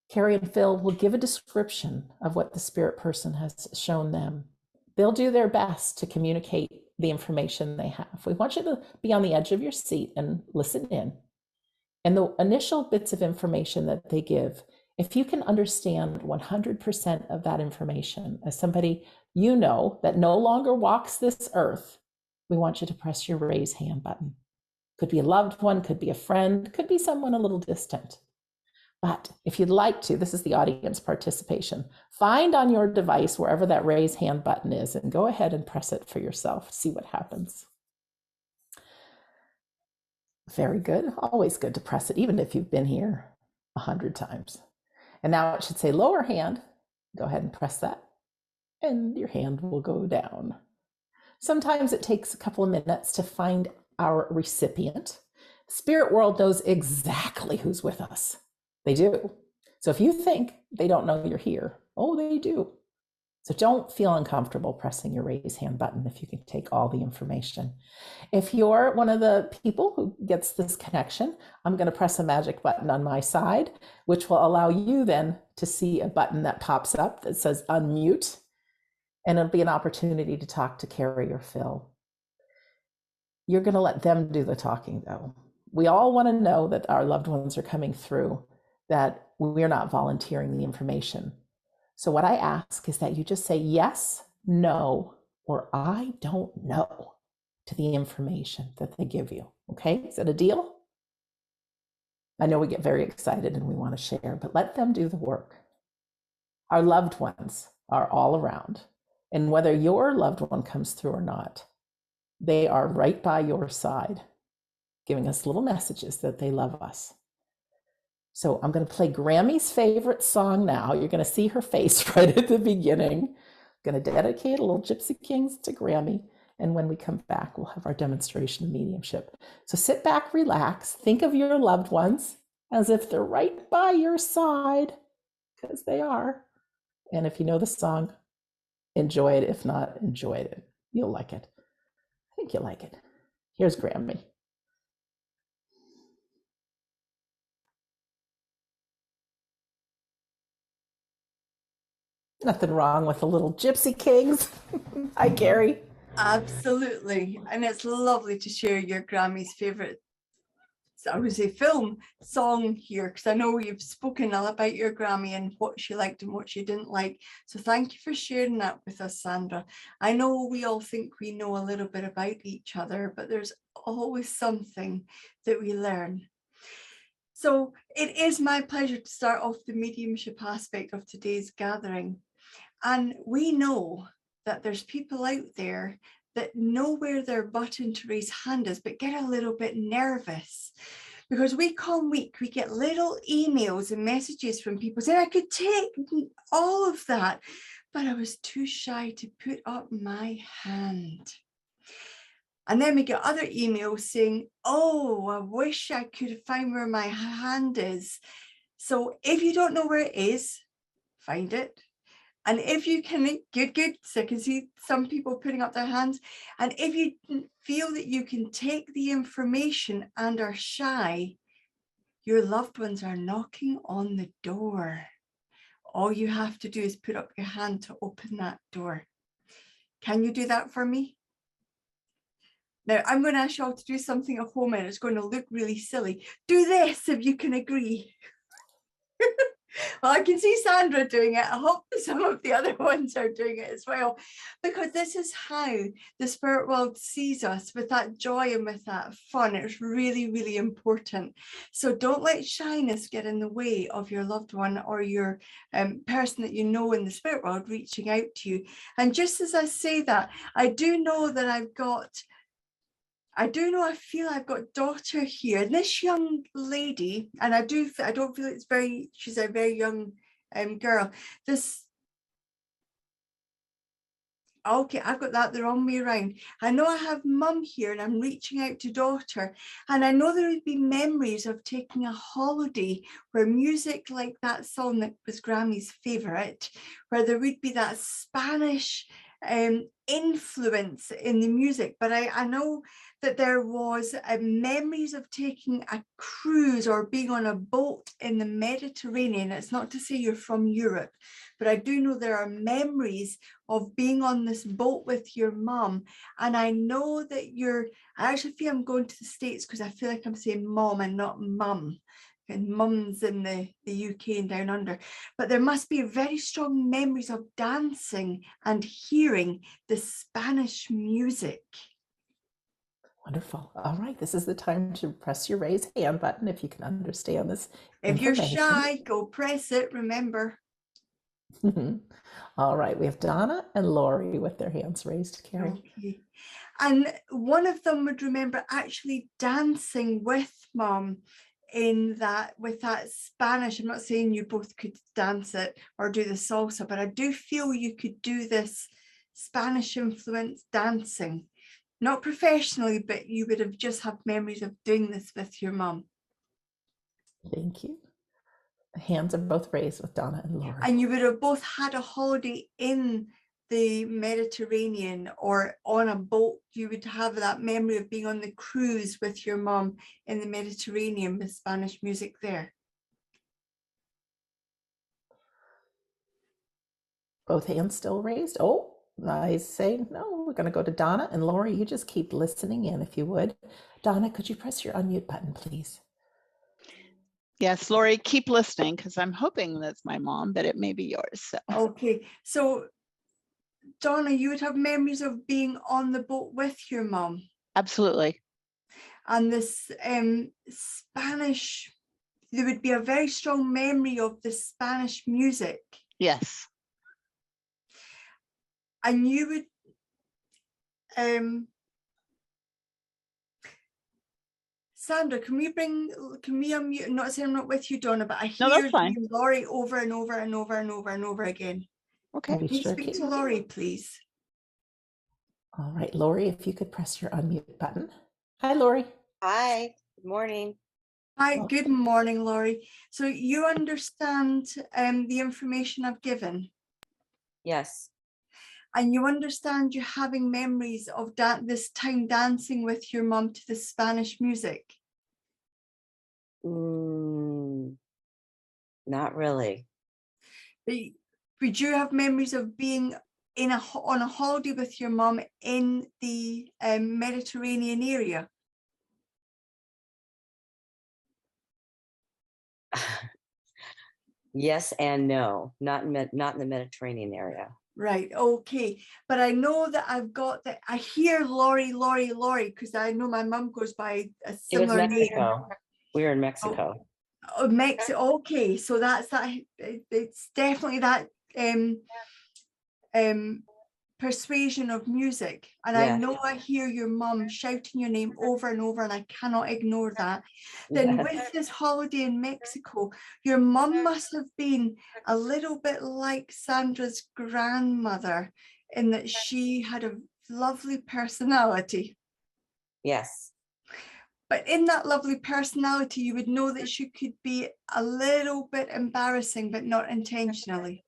[SPEAKER 1] Kerry and Phil will give a description of what the spirit person has shown them. They'll do their best to communicate the information they have. We want you to be on the edge of your seat and listen in. And the initial bits of information that they give, if you can understand 100% of that information as somebody you know that no longer walks this earth, we want you to press your raise hand button. Could be a loved one, could be a friend, could be someone a little distant. But if you'd like to, this is the audience participation. Find on your device wherever that raise hand button is and go ahead and press it for yourself. See what happens. Very good. Always good to press it, even if you've been here 100 times. And now it should say lower hand. Go ahead and press that, and your hand will go down. Sometimes it takes a couple of minutes to find our recipient. Spirit world knows exactly who's with us. They do. So if you think they don't know you're here, oh, they do. So don't feel uncomfortable pressing your raise hand button if you can take all the information. If you're one of the people who gets this connection, I'm going to press a magic button on my side, which will allow you then to see a button that pops up that says unmute, and it'll be an opportunity to talk to Kerry or Phil. You're going to let them do the talking, though. We all want to know that our loved ones are coming through, that we're not volunteering the information. So what I ask is that you just say yes, no, or I don't know to the information that they give you. Okay, is that a deal? I know we get very excited and we want to share, but let them do the work. Our loved ones are all around. And whether your loved one comes through or not, they are right by your side, giving us little messages that they love us. So I'm going to play Grammy's favorite song now. You're going to see her face right at the beginning. I'm going to dedicate a little Gypsy Kings to Grammy. And when we come back, we'll have our demonstration of mediumship. So sit back, relax, think of your loved ones as if they're right by your side, because they are. And if you know the song, enjoy it. If not, enjoy it. You'll like it. I think you'll like it. Here's Grammy. Nothing wrong with the little Gypsy Kings. Hi, Kerry.
[SPEAKER 2] Absolutely. And it's lovely to share your Grammy's favourite, I would say, film song here, because I know you've spoken all about your Grammy and what she liked and what she didn't like. So thank you for sharing that with us, Sandra. I know we all think we know a little bit about each other, but there's always something that we learn. So it is my pleasure to start off the mediumship aspect of today's gathering. And we know that there's people out there that know where their button to raise hand is, but get a little bit nervous. Because week on week, we get little emails and messages from people saying, I could take all of that, but I was too shy to put up my hand. And then we get other emails saying, oh, I wish I could find where my hand is. So if you don't know where it is, find it. And if you can, good. So I can see some people putting up their hands. And if you feel that you can take the information and are shy, your loved ones are knocking on the door. All you have to do is put up your hand to open that door. Can you do that for me? Now, I'm going to ask you all to do something at home, and it's going to look really silly. Do this if you can agree. Well, I can see Sandra doing it. I hope some of the other ones are doing it as well, because this is how the spirit world sees us, with that joy and with that fun. It's really, really important. So don't let shyness get in the way of your loved one or your person that you know in the spirit world reaching out to you. And just as I say that, I do know that I feel I've got daughter here, and this young lady, and I don't feel she's a very young girl. Okay, I've got that the wrong way around. I know I have mum here and I'm reaching out to daughter, and I know there would be memories of taking a holiday where music like that song that was Grammy's favourite, where there would be that Spanish influence in the music. But I know that there was memories of taking a cruise or being on a boat in the Mediterranean. It's not to say you're from Europe, but I do know there are memories of being on this boat with your mum. And I know that I actually feel I'm going to the States because I feel like I'm saying mom and not mum. And mums in the UK and down under, but there must be very strong memories of dancing and hearing the Spanish music.
[SPEAKER 1] Wonderful. All right, this is the time to press your raise hand button if you can understand this.
[SPEAKER 2] If you're shy, go press it, remember.
[SPEAKER 1] All right, we have Donna and Lori with their hands raised, Kerry.
[SPEAKER 2] Okay. And one of them would remember actually dancing with mum with that Spanish. I'm not saying you both could dance it or do the salsa, but I do feel you could do this Spanish influence dancing, not professionally, but you would have just had memories of doing this with your mum.
[SPEAKER 1] Thank you. The hands are both raised with Donna and Lori.
[SPEAKER 2] And you would have both had a holiday in the Mediterranean or on a boat. You would have that memory of being on the cruise with your mom in the Mediterranean with Spanish music there.
[SPEAKER 1] Both hands still raised. Oh, I say no. We're going to go to Donna and Lori. You just keep listening in if you would. Donna, could you press your unmute button, please?
[SPEAKER 5] Yes, Lori, keep listening because I'm hoping that's my mom, but it may be yours. So.
[SPEAKER 2] Okay, so Donna, you would have memories of being on the boat with your mom.
[SPEAKER 5] Absolutely.
[SPEAKER 2] And this Spanish, there would be a very strong memory of the Spanish music.
[SPEAKER 5] Yes.
[SPEAKER 2] And you would, Sandra, can we unmute? I'm not saying I'm not with you, Donna, but I hear Laurie over and over and over and over and over again.
[SPEAKER 5] Okay.
[SPEAKER 2] Can you speak to Laurie, please?
[SPEAKER 1] All right, Laurie, if you could press your unmute button. Hi, Laurie.
[SPEAKER 6] Hi, good morning.
[SPEAKER 2] Hi, good morning, Laurie. So you understand the information I've given?
[SPEAKER 6] Yes.
[SPEAKER 2] And you understand you're having memories of this time dancing with your mum to the Spanish music?
[SPEAKER 6] Not really.
[SPEAKER 2] Would you have memories of being on a holiday with your mum in the Mediterranean area?
[SPEAKER 6] Yes and no, not in the Mediterranean area.
[SPEAKER 2] Right, okay. But I know that I hear Laurie, because I know my mum goes by a
[SPEAKER 6] It was
[SPEAKER 2] similar name.
[SPEAKER 6] Mexico. We were in Mexico.
[SPEAKER 2] Oh, Mexico. Okay, so that's that. It's definitely that persuasion of music. And I
[SPEAKER 6] Yes.
[SPEAKER 2] know I hear your mum shouting your name over and over, and I cannot ignore that. Then
[SPEAKER 6] Yes.
[SPEAKER 2] with this holiday in Mexico, your mum must have been a little bit like Sandra's grandmother in that she had a lovely personality.
[SPEAKER 6] Yes.
[SPEAKER 2] But in that lovely personality, you would know that she could be a little bit embarrassing, but not intentionally.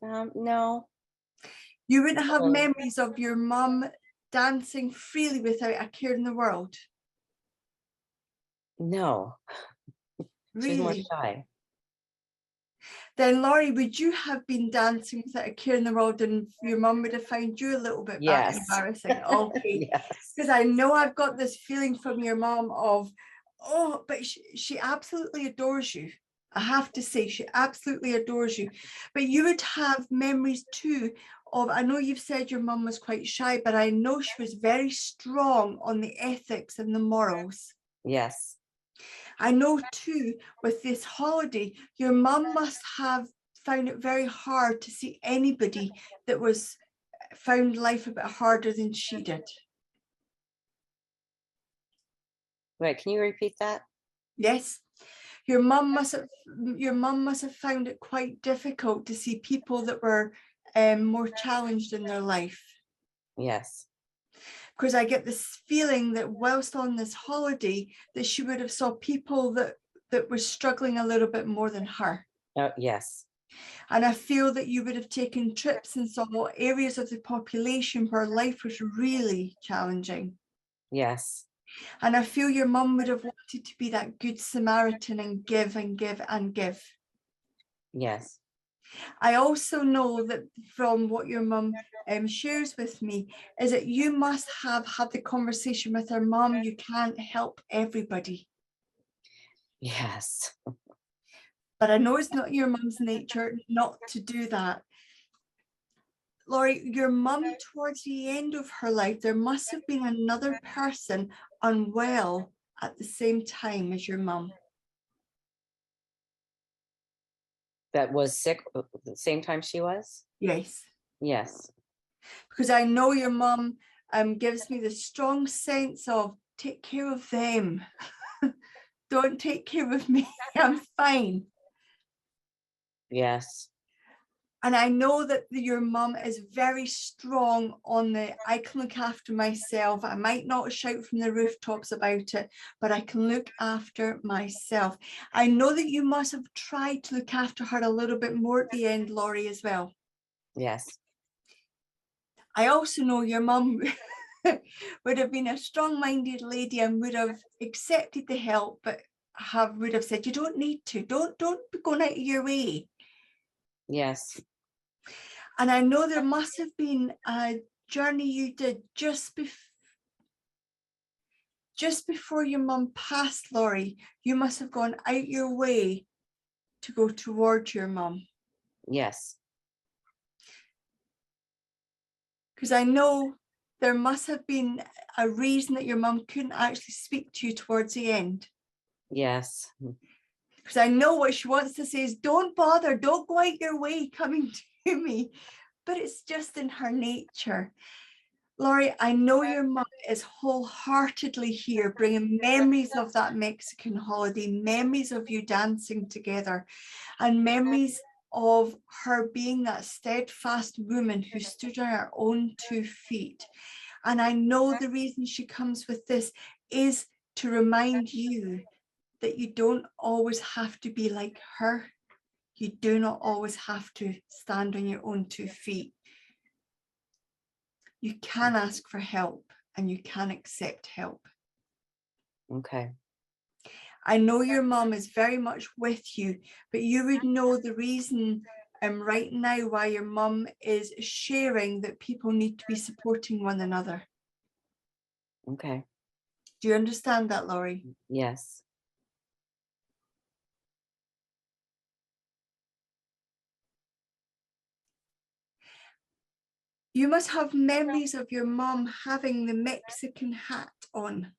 [SPEAKER 6] No.
[SPEAKER 2] You wouldn't have memories of your mum dancing freely without a care in the world.
[SPEAKER 6] No.
[SPEAKER 2] Really?
[SPEAKER 6] She's more shy.
[SPEAKER 2] Then Laurie, would you have been dancing without a care in the world, and your mum would have found you a little bit
[SPEAKER 6] Yes.
[SPEAKER 2] embarrassing? Okay.
[SPEAKER 6] Yes.
[SPEAKER 2] Because I know I've got this feeling from your mum of, oh, but she absolutely adores you. I have to say, she absolutely adores you. But you would have memories too of, I know you've said your mum was quite shy, but I know she was very strong on the ethics and the morals.
[SPEAKER 6] Yes.
[SPEAKER 2] I know too, with this holiday, your mum must have found it very hard to see anybody that found life a bit harder than she did.
[SPEAKER 6] Wait, can you repeat that?
[SPEAKER 2] Yes. Your mum must have found it quite difficult to see people that were more challenged in their life.
[SPEAKER 6] Yes.
[SPEAKER 2] Because I get this feeling that whilst on this holiday, that she would have saw people that were struggling a little bit more than her.
[SPEAKER 6] Oh, yes.
[SPEAKER 2] And I feel that you would have taken trips and saw areas of the population where life was really challenging.
[SPEAKER 6] Yes.
[SPEAKER 2] And I feel your mum would have wanted to be that good Samaritan and give and give and give.
[SPEAKER 6] Yes.
[SPEAKER 2] I also know that from what your mum shares with me is that you must have had the conversation with her mum. You can't help everybody.
[SPEAKER 6] Yes.
[SPEAKER 2] But I know it's not your mum's nature not to do that. Laurie, your mum, towards the end of her life, there must have been another person unwell at the same time as your mum.
[SPEAKER 6] That was sick at the same time she was?
[SPEAKER 2] Yes.
[SPEAKER 6] Yes.
[SPEAKER 2] Because I know your mum gives me the strong sense of take care of them. Don't take care of me. I'm fine.
[SPEAKER 6] Yes.
[SPEAKER 2] And I know that your mum is very strong on I can look after myself. I might not shout from the rooftops about it, but I can look after myself. I know that you must have tried to look after her a little bit more at the end, Laurie, as well.
[SPEAKER 6] Yes.
[SPEAKER 2] I also know your mum would have been a strong-minded lady and would have accepted the help, but would have said, you don't need to. Don't be going out of your way.
[SPEAKER 6] Yes.
[SPEAKER 2] And I know there must have been a journey you did just before your mum passed, Laurie. You must have gone out your way to go towards your mum.
[SPEAKER 6] Yes.
[SPEAKER 2] Because I know there must have been a reason that your mum couldn't actually speak to you towards the end.
[SPEAKER 6] Yes.
[SPEAKER 2] Because I know what she wants to say is, don't bother, don't go out your way coming to me. But it's just in her nature. Laurie, I know your mum is wholeheartedly here, bringing memories of that Mexican holiday, memories of you dancing together, and memories of her being that steadfast woman who stood on her own 2 feet. And I know the reason she comes with this is to remind you that you don't always have to be like her. You do not always have to stand on your own 2 feet. you can ask for help and you can accept help.
[SPEAKER 6] Okay.
[SPEAKER 2] I know your mom is very much with you, but you would know the reason right now why your mom is sharing that people need to be supporting one another.
[SPEAKER 6] Okay.
[SPEAKER 2] Do you understand that, Laurie?
[SPEAKER 6] Yes.
[SPEAKER 2] You must have memories of your mom having the Mexican hat on.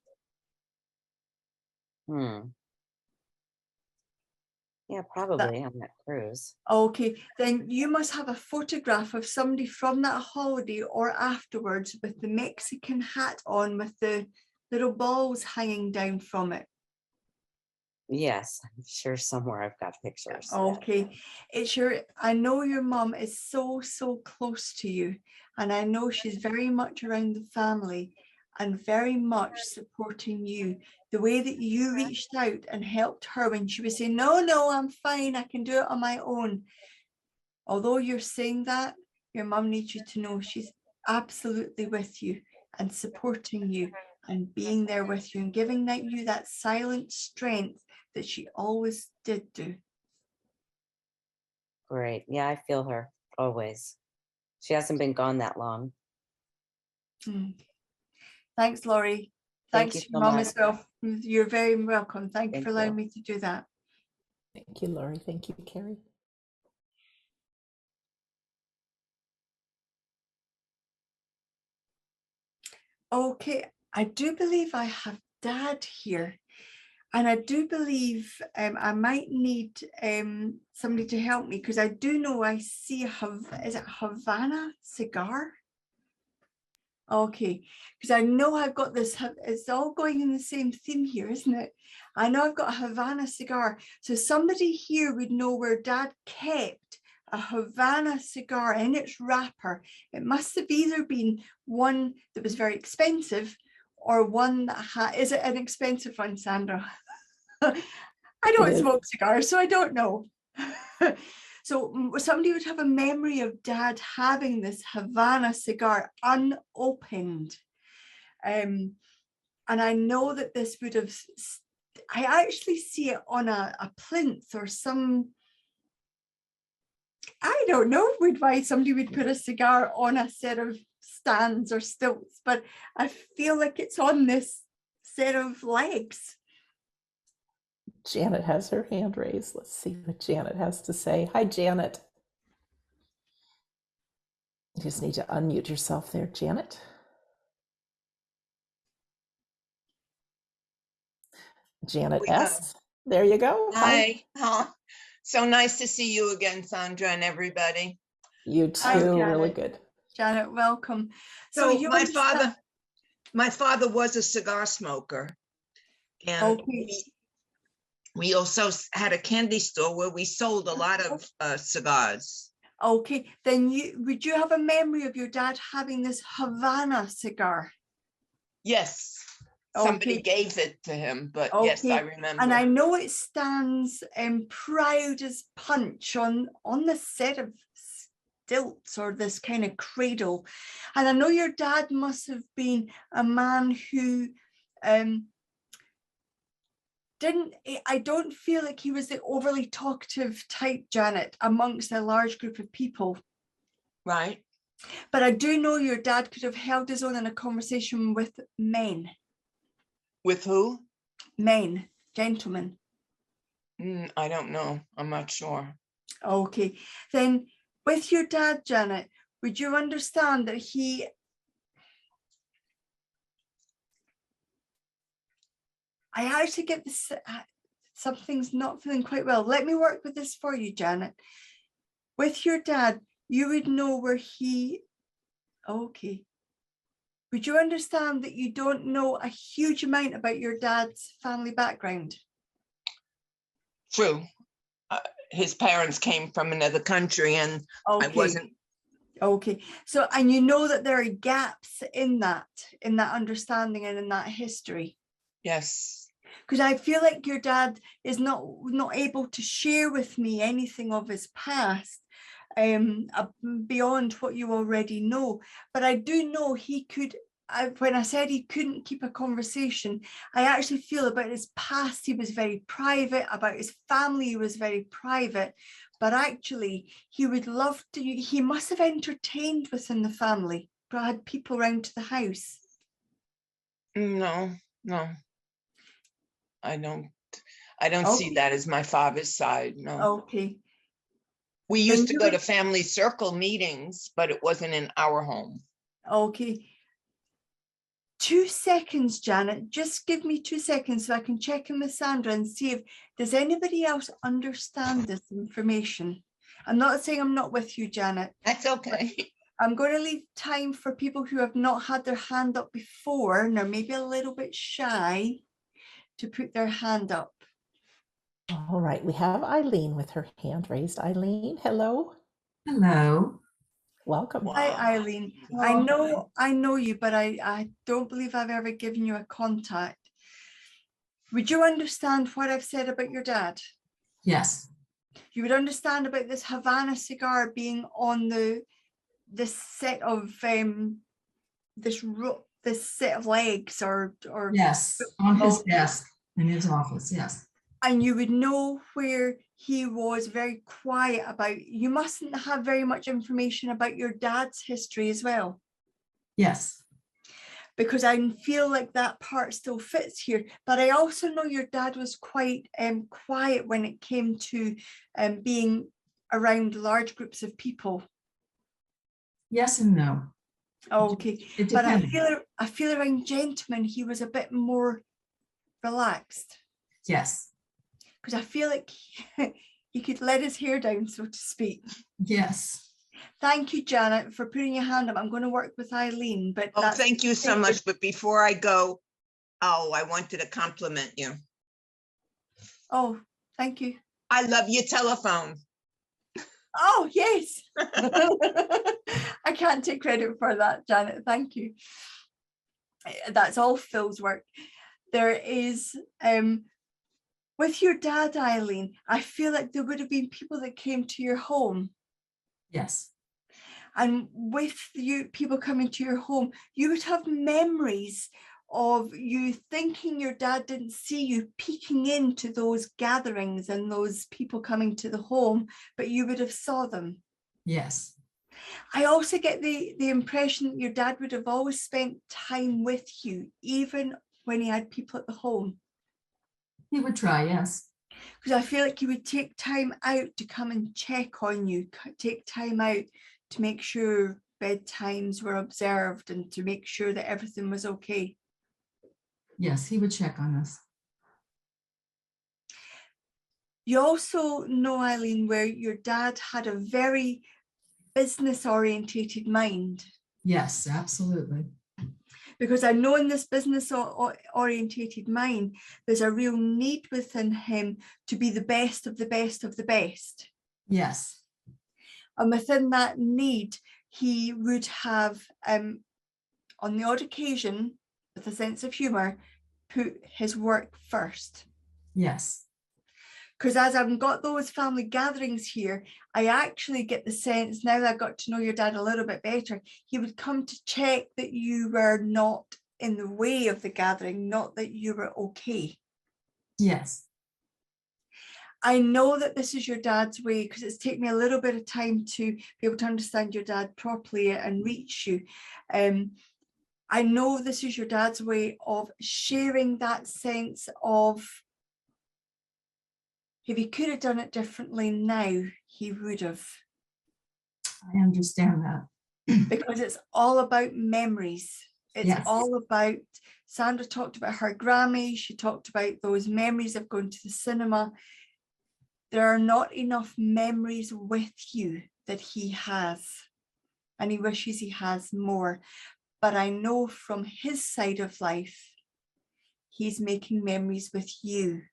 [SPEAKER 6] Yeah, probably on that cruise.
[SPEAKER 2] Okay, then you must have a photograph of somebody from that holiday or afterwards with the Mexican hat on with the little balls hanging down from it.
[SPEAKER 6] Yes, I'm sure somewhere I've got pictures.
[SPEAKER 2] Okay, I know your mom is so close to you, and I know she's very much around the family and very much supporting you. The way that you reached out and helped her when she was saying, no, I'm fine, I can do it on my own. Although you're saying that, your mum needs you to know she's absolutely with you and supporting you and being there with you and giving you that silent strength that she always did do.
[SPEAKER 6] Great. Yeah, I feel her always. She hasn't been gone that long.
[SPEAKER 2] Thanks, Laurie.
[SPEAKER 6] Thank
[SPEAKER 2] Thanks,
[SPEAKER 6] you so
[SPEAKER 2] Mum,
[SPEAKER 6] much.
[SPEAKER 2] as well. You're very welcome. Thank you for allowing
[SPEAKER 6] you.
[SPEAKER 2] me to do that.
[SPEAKER 1] Thank you, Laurie. Thank you, Kerry.
[SPEAKER 2] Okay, I do believe I have Dad here. And I do believe I might need somebody to help me, because I do know I see is it Havana cigar? Okay, because I know I've got this, it's all going in the same theme here, isn't it? I know I've got a Havana cigar. So somebody here would know where Dad kept a Havana cigar in its wrapper. It must have either been one that was very expensive or one that is it an expensive one, Sandra? I don't smoke cigars, so I don't know. So somebody would have a memory of Dad having this Havana cigar unopened. And I know that this would have, I actually see it on a plinth or some, I don't know why somebody would put a cigar on a set of stands or stilts, but I feel like it's on this set of legs.
[SPEAKER 1] Janet has her hand raised. Let's see what Janet has to say. Hi, Janet. You just need to unmute yourself there, Janet. Janet S. There you go.
[SPEAKER 7] Hi. Oh, so nice to see you again, Sandra, and everybody.
[SPEAKER 1] You too. Really good.
[SPEAKER 2] Janet, welcome.
[SPEAKER 7] So my father was a cigar smoker, and we also had a candy store where we sold a lot of cigars.
[SPEAKER 2] Okay, then would you have a memory of your dad having this Havana cigar?
[SPEAKER 7] Yes, somebody gave it to him, but yes, I remember.
[SPEAKER 2] And I know it stands proud as punch on the set of stilts or this kind of cradle. And I know your dad must have been a man who I don't feel like he was the overly talkative type, Janet, amongst a large group of people.
[SPEAKER 7] Right.
[SPEAKER 2] But I do know your dad could have held his own in a conversation with men.
[SPEAKER 7] With who?
[SPEAKER 2] Men, gentlemen.
[SPEAKER 7] I don't know. I'm not sure.
[SPEAKER 2] Okay. Then with your dad, Janet, would you understand that I actually get this, something's not feeling quite well. Let me work with this for you, Janet. With your dad, you would know where okay. Would you understand that you don't know a huge amount about your dad's family background?
[SPEAKER 7] True. His parents came from another country and I wasn't.
[SPEAKER 2] Okay. So, and you know that there are gaps in that understanding and in that history.
[SPEAKER 7] Yes.
[SPEAKER 2] Because I feel like your dad is not able to share with me anything of his past. beyond what you already know. But I do know he could, when I said he couldn't keep a conversation, I actually feel about his past, he was very private, about his family, he was very private. But actually, he would love to, he must have entertained within the family, but had people around to the house.
[SPEAKER 7] No, no. I don't see that as my father's side, no.
[SPEAKER 2] Okay.
[SPEAKER 7] We used to go to family circle meetings, but it wasn't in our home.
[SPEAKER 2] Okay. 2 seconds, Janet. Just give me 2 seconds so I can check in with Sandra and see if does anybody else understand this information. I'm not saying I'm not with you, Janet.
[SPEAKER 7] That's okay.
[SPEAKER 2] I'm going to leave time for people who have not had their hand up before and are maybe a little bit shy to put their hand up.
[SPEAKER 1] All right, we have Eileen with her hand raised. Eileen, hello.
[SPEAKER 8] Hello.
[SPEAKER 1] Welcome.
[SPEAKER 7] Wow.
[SPEAKER 2] Hi, Eileen. I know you, but I don't believe I've ever given you a contact. Would you understand what I've said about your dad?
[SPEAKER 8] Yes.
[SPEAKER 2] You would understand about this Havana cigar being on this set of this set of legs or
[SPEAKER 8] Yes, on his desk in his office. Yes.
[SPEAKER 2] And you would know where he was very quiet about. You mustn't have very much information about your dad's history as well.
[SPEAKER 8] Yes.
[SPEAKER 2] Because I feel like that part still fits here. But I also know your dad was quite quiet when it came to being around large groups of people.
[SPEAKER 8] Yes and no.
[SPEAKER 2] Okay.
[SPEAKER 8] It
[SPEAKER 2] But
[SPEAKER 8] depends.
[SPEAKER 2] I feel around gentlemen, he was a bit more relaxed.
[SPEAKER 8] Yes.
[SPEAKER 2] Because I feel like he could let his hair down, so to speak.
[SPEAKER 8] Yes.
[SPEAKER 2] Thank you, Janet, for putting your hand up. I'm going to work with Eileen, but
[SPEAKER 7] Oh, thank you so much. But before I go, I wanted to compliment you.
[SPEAKER 2] Oh, thank you.
[SPEAKER 7] I love your telephone.
[SPEAKER 2] Oh, yes. I can't take credit for that, Janet. Thank you. That's all Phil's work. There is, with your dad, Eileen, I feel like there would have been people that came to your home.
[SPEAKER 8] Yes.
[SPEAKER 2] And with you, people coming to your home, you would have memories of you thinking your dad didn't see you, peeking into those gatherings and those people coming to the home, but you would have saw them.
[SPEAKER 8] Yes.
[SPEAKER 2] I also get the impression that your dad would have always spent time with you, even when he had people at the home.
[SPEAKER 8] He would try, yes.
[SPEAKER 2] Because I feel like he would take time out to come and check on you, take time out to make sure bedtimes were observed and to make sure that everything was okay.
[SPEAKER 8] Yes, he would check on us.
[SPEAKER 2] You also know, Eileen, where your dad had a very business orientated mind.
[SPEAKER 8] Yes, absolutely.
[SPEAKER 2] Because I know in this business orientated mind, there's a real need within him to be the best of the best of the best.
[SPEAKER 8] Yes.
[SPEAKER 2] And within that need, he would have, on the odd occasion, with a sense of humor, put his work first.
[SPEAKER 8] Yes.
[SPEAKER 2] Because as I've got those family gatherings here, I actually get the sense, now that I got to know your dad a little bit better, he would come to check that you were not in the way of the gathering, not that you were okay.
[SPEAKER 8] Yes.
[SPEAKER 2] I know that this is your dad's way because it's taken me a little bit of time to be able to understand your dad properly and reach you. I know this is your dad's way of sharing that sense of, if he could have done it differently now, he would have.
[SPEAKER 8] I understand that.
[SPEAKER 2] Because it's all about memories. It's all about, Sandra talked about her Grammy. She talked about those memories of going to the cinema. There are not enough memories with you that he has, and he wishes he has more. But I know from his side of life, he's making memories with you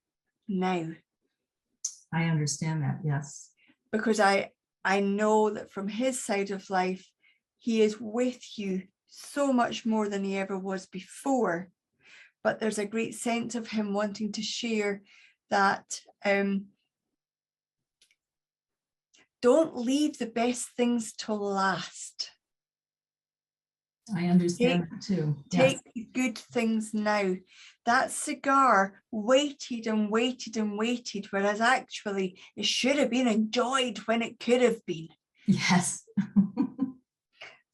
[SPEAKER 2] now.
[SPEAKER 8] I understand that, yes.
[SPEAKER 2] Because I know that from his side of life, he is with you so much more than he ever was before. But there's a great sense of him wanting to share that don't leave the best things to last.
[SPEAKER 8] I understand that too. Yes.
[SPEAKER 2] Take the good things now. That cigar waited and waited and waited, whereas actually it should have been enjoyed when it could have been.
[SPEAKER 8] Yes.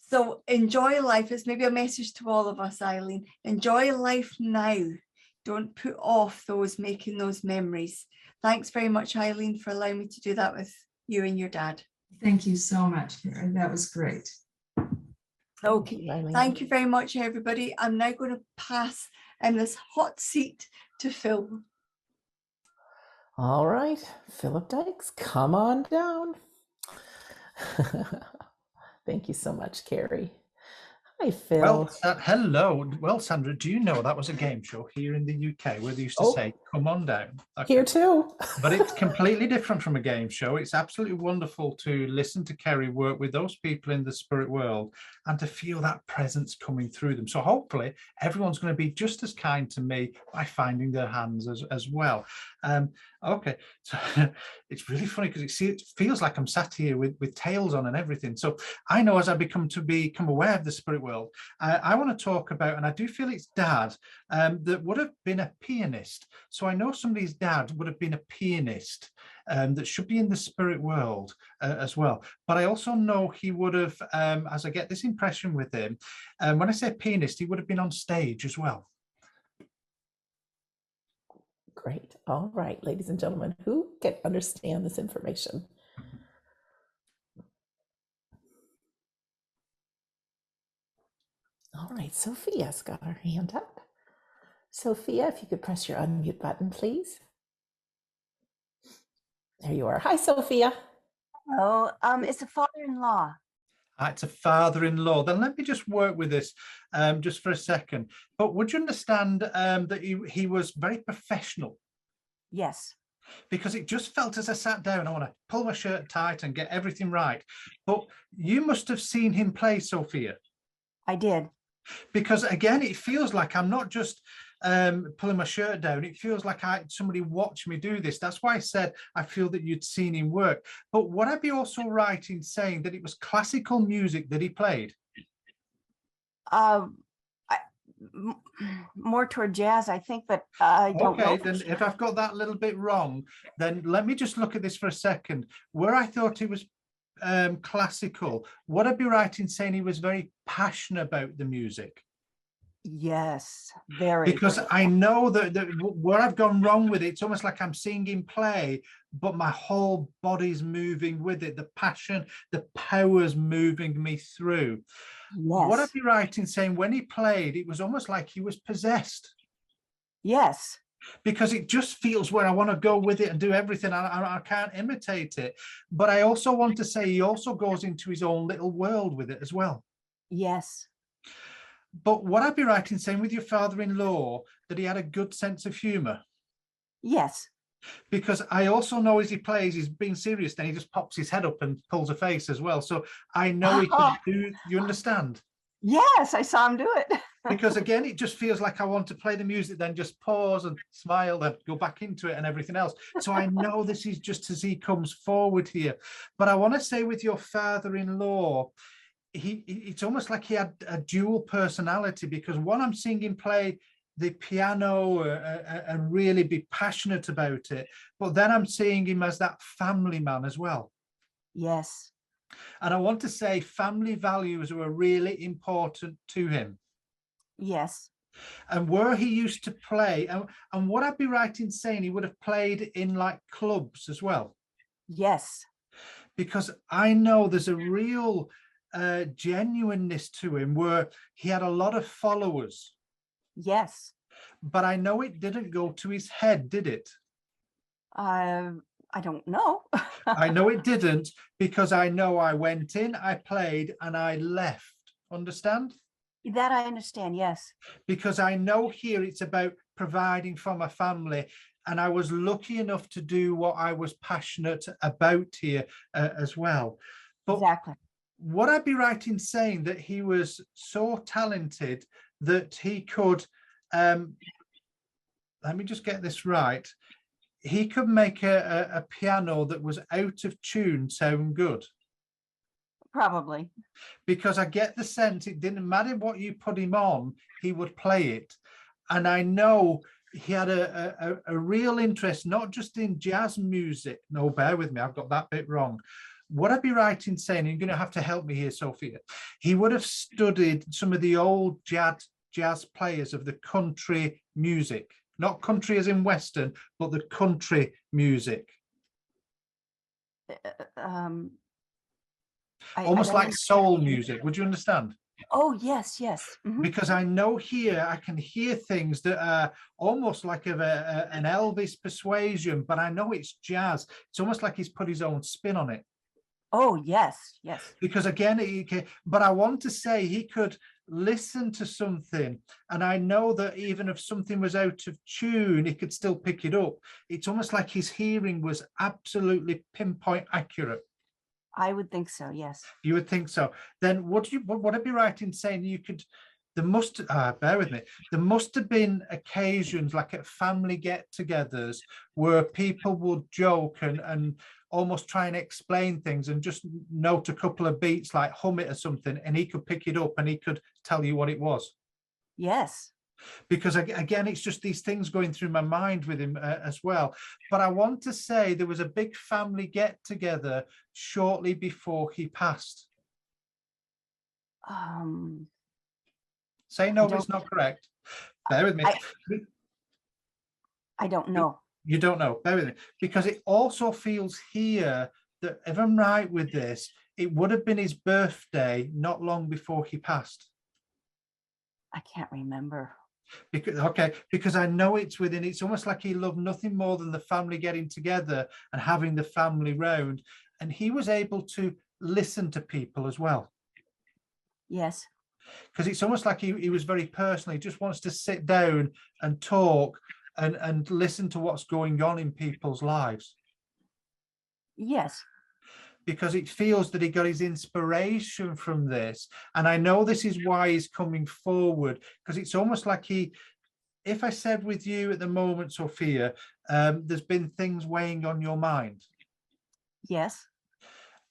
[SPEAKER 2] So enjoy life. It's maybe a message to all of us, Eileen. Enjoy life now. Don't put off making those memories. Thanks very much, Eileen, for allowing me to do that with you and your dad.
[SPEAKER 8] Thank you so much, Kerry. That was great.
[SPEAKER 2] Okay, thank you very much, everybody. I'm now going to pass this hot seat to Phil.
[SPEAKER 1] All right, Philip Dykes, come on down. Thank you so much, Kerry. Hi, Phil.
[SPEAKER 4] Well, hello. Well, Sandra, do you know that was a game show here in the UK where they used to say, come on down? Okay.
[SPEAKER 1] Here too.
[SPEAKER 4] But it's completely different from a game show. It's absolutely wonderful to listen to Kerry work with those people in the spirit world and to feel that presence coming through them. So hopefully everyone's going to be just as kind to me by finding their hands as well. Okay, so it's really funny because it feels like I'm sat here with tails on and everything. So I know as I become aware of the spirit world, I want to talk about, and I do feel it's dad that would have been a pianist. So I know somebody's dad would have been a pianist that should be in the spirit world as well. But I also know he would have, as I get this impression with him, when I say pianist, he would have been on stage as well.
[SPEAKER 1] Great. All right, ladies and gentlemen, who can understand this information? All right, Sophia's got her hand up. Sophia, if you could press your unmute button, please. There you are. Hi, Sophia.
[SPEAKER 9] Oh, it's a father-in-law.
[SPEAKER 4] It's a father-in-law. Then let me just work with this just for a second. But would you understand that he was very professional?
[SPEAKER 9] Yes.
[SPEAKER 4] Because it just felt as I sat down, I want to pull my shirt tight and get everything right. But you must have seen him play, Sophia.
[SPEAKER 9] I did.
[SPEAKER 4] Because again, it feels like I'm not just pulling my shirt down. It feels like somebody watched me do this. That's why I said I feel that you'd seen him work. But would I be also right in saying that it was classical music that he played?
[SPEAKER 9] More toward jazz, I think, but I don't know.
[SPEAKER 4] Okay, then if I've got that little bit wrong, then let me just look at this for a second. Where I thought it was classical, would I be right in saying he was very passionate about the music?
[SPEAKER 9] Yes, very.
[SPEAKER 4] Because I know that where I've gone wrong with it, it's almost like I'm seeing him play, but my whole body's moving with it. The passion, the power's moving me through.
[SPEAKER 9] Yes.
[SPEAKER 4] Would I be right in saying when he played, it was almost like he was possessed?
[SPEAKER 9] Yes.
[SPEAKER 4] Because it just feels where I want to go with it and do everything. I can't imitate it. But I also want to say he also goes into his own little world with it as well.
[SPEAKER 9] Yes.
[SPEAKER 4] But would I be right in saying with your father-in-law that he had a good sense of humor?
[SPEAKER 9] Yes.
[SPEAKER 4] Because I also know as he plays, he's being serious, then he just pops his head up and pulls a face as well. So I know he can do, you understand?
[SPEAKER 9] Yes, I saw him do it.
[SPEAKER 4] Because again, it just feels like I want to play the music, then just pause and smile, then go back into it and everything else. So I know this is just as he comes forward here. But I want to say with your father-in-law, it's almost like he had a dual personality, because one, I'm seeing him play the piano and really be passionate about it, but then I'm seeing him as that family man as well.
[SPEAKER 9] Yes.
[SPEAKER 4] And I want to say family values were really important to him.
[SPEAKER 9] Yes.
[SPEAKER 4] And where he used to play, and would I be right in saying he would have played in like clubs as well?
[SPEAKER 9] Yes.
[SPEAKER 4] Because I know there's a real genuineness to him where he had a lot of followers.
[SPEAKER 9] Yes.
[SPEAKER 4] But I know it didn't go to his head, did it?
[SPEAKER 9] I don't know.
[SPEAKER 4] I know it didn't, because I know I went in, I played, and I left. Understand?
[SPEAKER 9] That I understand, yes.
[SPEAKER 4] Because I know here it's about providing for my family, and I was lucky enough to do what I was passionate about here as well. But
[SPEAKER 9] exactly.
[SPEAKER 4] Would I be right in saying that he was so talented that he could, let me just get this right, he could make a piano that was out of tune sound good.
[SPEAKER 9] Probably.
[SPEAKER 4] Because I get the sense it didn't matter what you put him on, he would play it. And I know he had a real interest, not just in jazz music. No, bear with me, I've got that bit wrong. Would I be right in saying, you're going to have to help me here, Sophia, he would have studied some of the old jazz players of the country music, not country as in Western, but the country music. Almost like soul music. Would you understand?
[SPEAKER 9] Oh, yes, yes. Mhm.
[SPEAKER 4] Because I know here, I can hear things that are almost like an Elvis persuasion, but I know it's jazz. It's almost like he's put his own spin on it.
[SPEAKER 9] Oh, yes, yes.
[SPEAKER 4] Because again, but I want to say he could listen to something, and I know that even if something was out of tune, he could still pick it up. It's almost like his hearing was absolutely pinpoint accurate.
[SPEAKER 9] I would think so, yes.
[SPEAKER 4] You would think so. Then would I be right in saying you could, bear with me, there must have been occasions like at family get-togethers where people would joke and almost try and explain things and just note a couple of beats, like hum it or something, and he could pick it up and he could tell you what it was.
[SPEAKER 9] Yes.
[SPEAKER 4] Because again, it's just these things going through my mind with him as well. But I want to say there was a big family get-together shortly before he passed. Say no, it's not correct. Bear with me.
[SPEAKER 9] I don't know.
[SPEAKER 4] You don't know. Bear with me. Because it also feels here that if I'm right with this, it would have been his birthday not long before he passed.
[SPEAKER 9] I can't remember.
[SPEAKER 4] Because I know it's within, it's almost like he loved nothing more than the family getting together and having the family round. And he was able to listen to people as well.
[SPEAKER 9] Yes.
[SPEAKER 4] Because it's almost like he was very personal. He just wants to sit down and talk and listen to what's going on in people's lives.
[SPEAKER 9] Yes.
[SPEAKER 4] Because it feels that he got his inspiration from this. And I know this is why he's coming forward, because it's almost like if I said with you at the moment, Sophia, there's been things weighing on your mind.
[SPEAKER 9] Yes.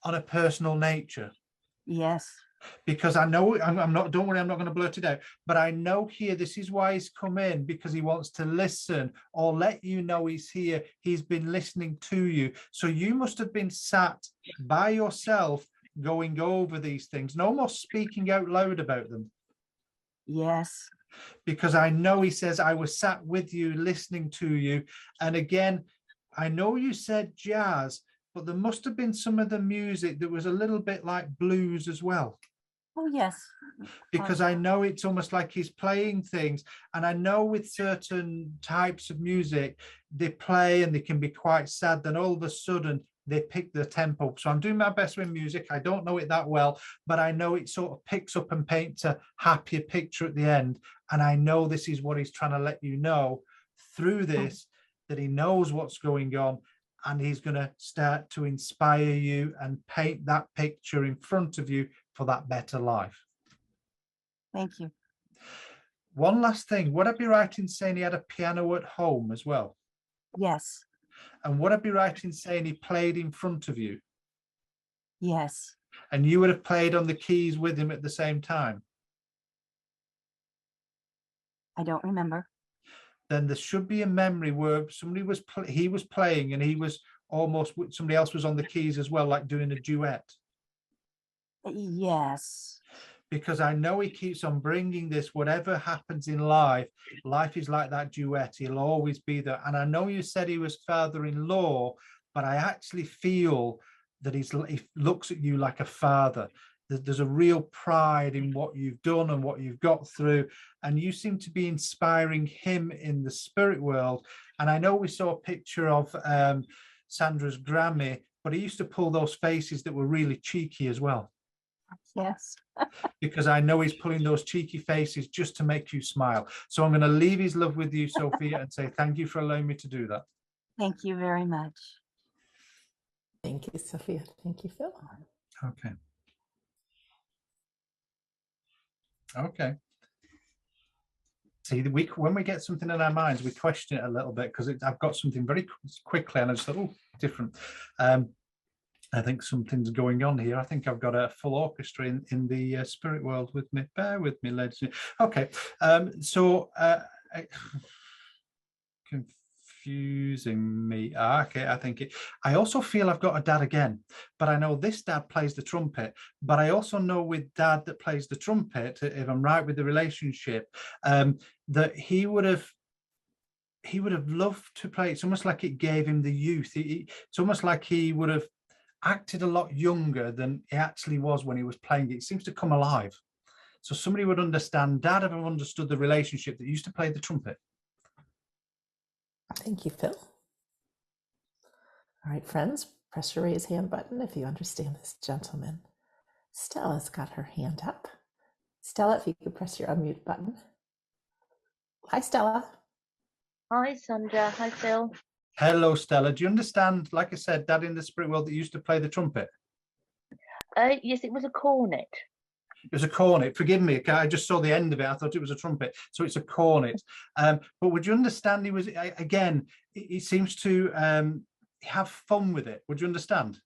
[SPEAKER 4] On a personal nature.
[SPEAKER 9] Yes.
[SPEAKER 4] Because I know I'm not, don't worry, I'm not going to blurt it out, but I know here this is why he's come in, because he wants to listen or let you know he's here. He's been listening to you. So you must have been sat by yourself going over these things and almost speaking out loud about them.
[SPEAKER 9] Yes.
[SPEAKER 4] Because I know he says, I was sat with you, listening to you. And again, I know you said jazz, but there must have been some of the music that was a little bit like blues as well.
[SPEAKER 9] Oh, yes.
[SPEAKER 4] Because I know it's almost like he's playing things. And I know with certain types of music, they play and they can be quite sad. Then all of a sudden, they pick the tempo. So I'm doing my best with music. I don't know it that well, but I know it sort of picks up and paints a happier picture at the end. And I know this is what he's trying to let you know through this, that he knows what's going on. And he's going to start to inspire you and paint that picture in front of you for that better life.
[SPEAKER 9] Thank you.
[SPEAKER 4] One last thing. Would I be right in saying he had a piano at home as well?
[SPEAKER 9] Yes.
[SPEAKER 4] And would I be right in saying he played in front of you?
[SPEAKER 9] Yes.
[SPEAKER 4] And you would have played on the keys with him at the same time?
[SPEAKER 9] I don't remember.
[SPEAKER 4] Then there should be a memory where somebody was he was playing and he was almost, somebody else was on the keys as well, like doing a duet.
[SPEAKER 9] Yes.
[SPEAKER 4] Because I know he keeps on bringing this, whatever happens in life, life is like that duet. He'll always be there. And I know you said he was father-in-law, but I actually feel that he looks at you like a father. There's a real pride in what you've done and what you've got through. And you seem to be inspiring him in the spirit world. And I know we saw a picture of Sandra's Grammy, but he used to pull those faces that were really cheeky as well.
[SPEAKER 9] Yes.
[SPEAKER 4] Because I know he's pulling those cheeky faces just to make you smile. So I'm going to leave his love with you, Sophia, and say thank you for allowing me to do that.
[SPEAKER 9] Thank you very much.
[SPEAKER 1] Thank you, Sophia. Thank you, Phil.
[SPEAKER 4] Okay. Okay. See, when we get something in our minds, we question it a little bit, because I've got something very quickly and I just thought, oh, different. I think something's going on here. I think I've got a full orchestra in the spirit world with me. Bear with me, ladies. Okay, confusing me. Okay, I also feel I've got a dad again, but I know this dad plays the trumpet, but I also know with dad that plays the trumpet, if I'm right with the relationship, that he would have loved to play. It's almost like it gave him the youth. It's almost like he would have acted a lot younger than he actually was when he was playing it. It seems to come alive. So somebody would understand. Dad ever understood the relationship that used to play the trumpet?
[SPEAKER 1] Thank you, Phil. All right, friends, press your raise hand button if you understand this gentleman. Stella's got her hand up. Stella, if you could press your unmute button. Hi, Stella.
[SPEAKER 10] Hi, Sandra. Hi, Phil.
[SPEAKER 4] Hello, Stella. Do you understand, like I said, Dad in the spirit world that used to play the trumpet?
[SPEAKER 10] Yes, it was a cornet.
[SPEAKER 4] It was a cornet. Forgive me, I just saw the end of it. I thought it was a trumpet. So it's a cornet. But would you understand he was, again, he seems to have fun with it. Would you understand?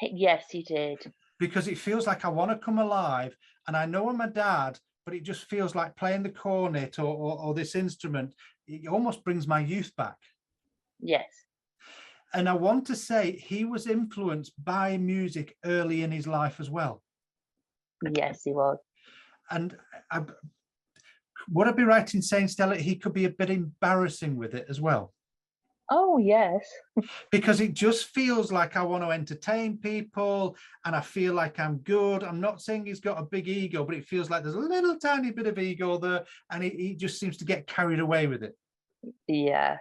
[SPEAKER 10] Yes, he did.
[SPEAKER 4] Because it feels like I want to come alive, and I know I'm a dad, but it just feels like playing the cornet or this instrument. It almost brings my youth back.
[SPEAKER 10] Yes.
[SPEAKER 4] And I want to say he was influenced by music early in his life as well.
[SPEAKER 10] Yes, he was.
[SPEAKER 4] And would I be right in saying, Stella, he could be a bit embarrassing with it as well?
[SPEAKER 10] Oh, yes.
[SPEAKER 4] Because it just feels like I want to entertain people and I feel like I'm good. I'm not saying he's got a big ego, but it feels like there's a little tiny bit of ego there, and he just seems to get carried away with it.
[SPEAKER 10] Yeah.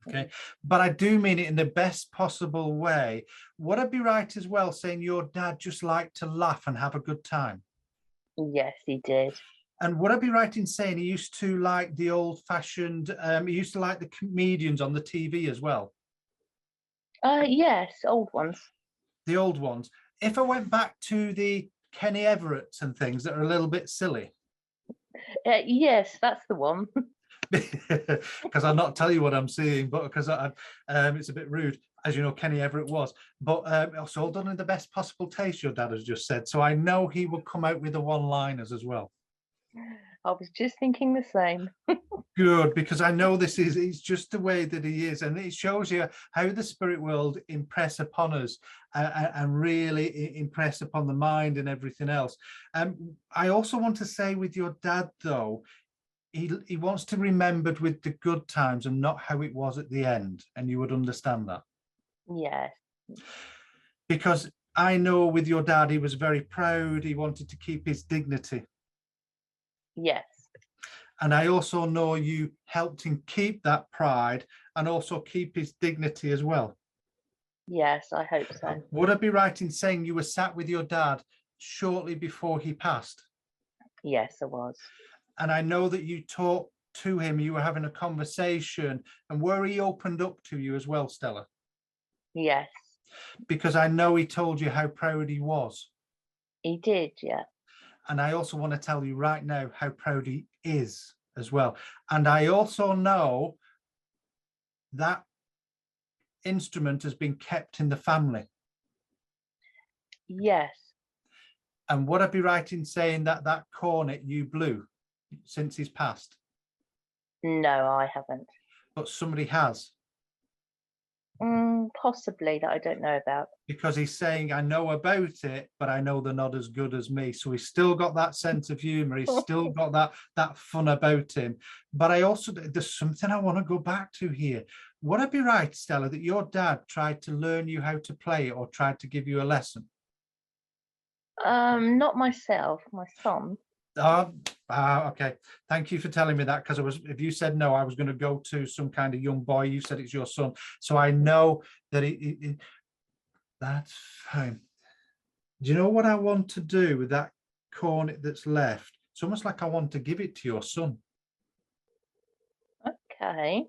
[SPEAKER 4] Okay, but I do mean it in the best possible way. Would I be right as well saying your dad just liked to laugh and have a good time?
[SPEAKER 10] Yes, he did.
[SPEAKER 4] And would I be right in saying he used to like the old-fashioned, he used to like the comedians on the TV as well?
[SPEAKER 10] Yes, old ones.
[SPEAKER 4] The old ones. If I went back to the Kenny Everetts and things that are a little bit silly.
[SPEAKER 10] Yes, that's the one.
[SPEAKER 4] Because I'll not tell you what I'm seeing, but because it's a bit rude, as you know, Kenny Everett was. But also all done in the best possible taste, your dad has just said. So I know he will come out with the one-liners as well.
[SPEAKER 10] I was just thinking the same.
[SPEAKER 4] Good, because I know it's just the way that he is, and it shows you how the spirit world impress upon us and really impress upon the mind and everything else. I also want to say with your dad, though, he wants to be remembered with the good times and not how it was at the end, and you would understand that.
[SPEAKER 10] Yes.
[SPEAKER 4] Because I know with your dad, he was very proud. He wanted to keep his dignity.
[SPEAKER 10] Yes.
[SPEAKER 4] And I also know you helped him keep that pride and also keep his dignity as well.
[SPEAKER 10] Yes, I hope so.
[SPEAKER 4] Would I be right in saying you were sat with your dad shortly before he passed?
[SPEAKER 10] Yes, I was.
[SPEAKER 4] And I know that you talked to him, you were having a conversation, and where he opened up to you as well, Stella?
[SPEAKER 10] Yes.
[SPEAKER 4] Because I know he told you how proud he was.
[SPEAKER 10] He did, yeah.
[SPEAKER 4] And I also want to tell you right now how proud he is as well. And I also know that instrument has been kept in the family.
[SPEAKER 10] Yes.
[SPEAKER 4] And would I be right in saying that that cornet you blew since he's passed?
[SPEAKER 10] No, I haven't.
[SPEAKER 4] But somebody has.
[SPEAKER 10] Possibly, that I don't know about.
[SPEAKER 4] Because he's saying, I know about it, but I know they're not as good as me. So he's still got that sense of humor. He's still got that fun about him. But there's something I want to go back to here. Would I be right, Stella, that your dad tried to learn you how to play or tried to give you a lesson?
[SPEAKER 10] Not myself, my son.
[SPEAKER 4] Okay. Thank you for telling me that, because if you said no, I was going to go to some kind of young boy. You said it's your son. So I know that that's fine. Do you know what I want to do with that cornet that's left? It's almost like I want to give it to your son.
[SPEAKER 10] Okay.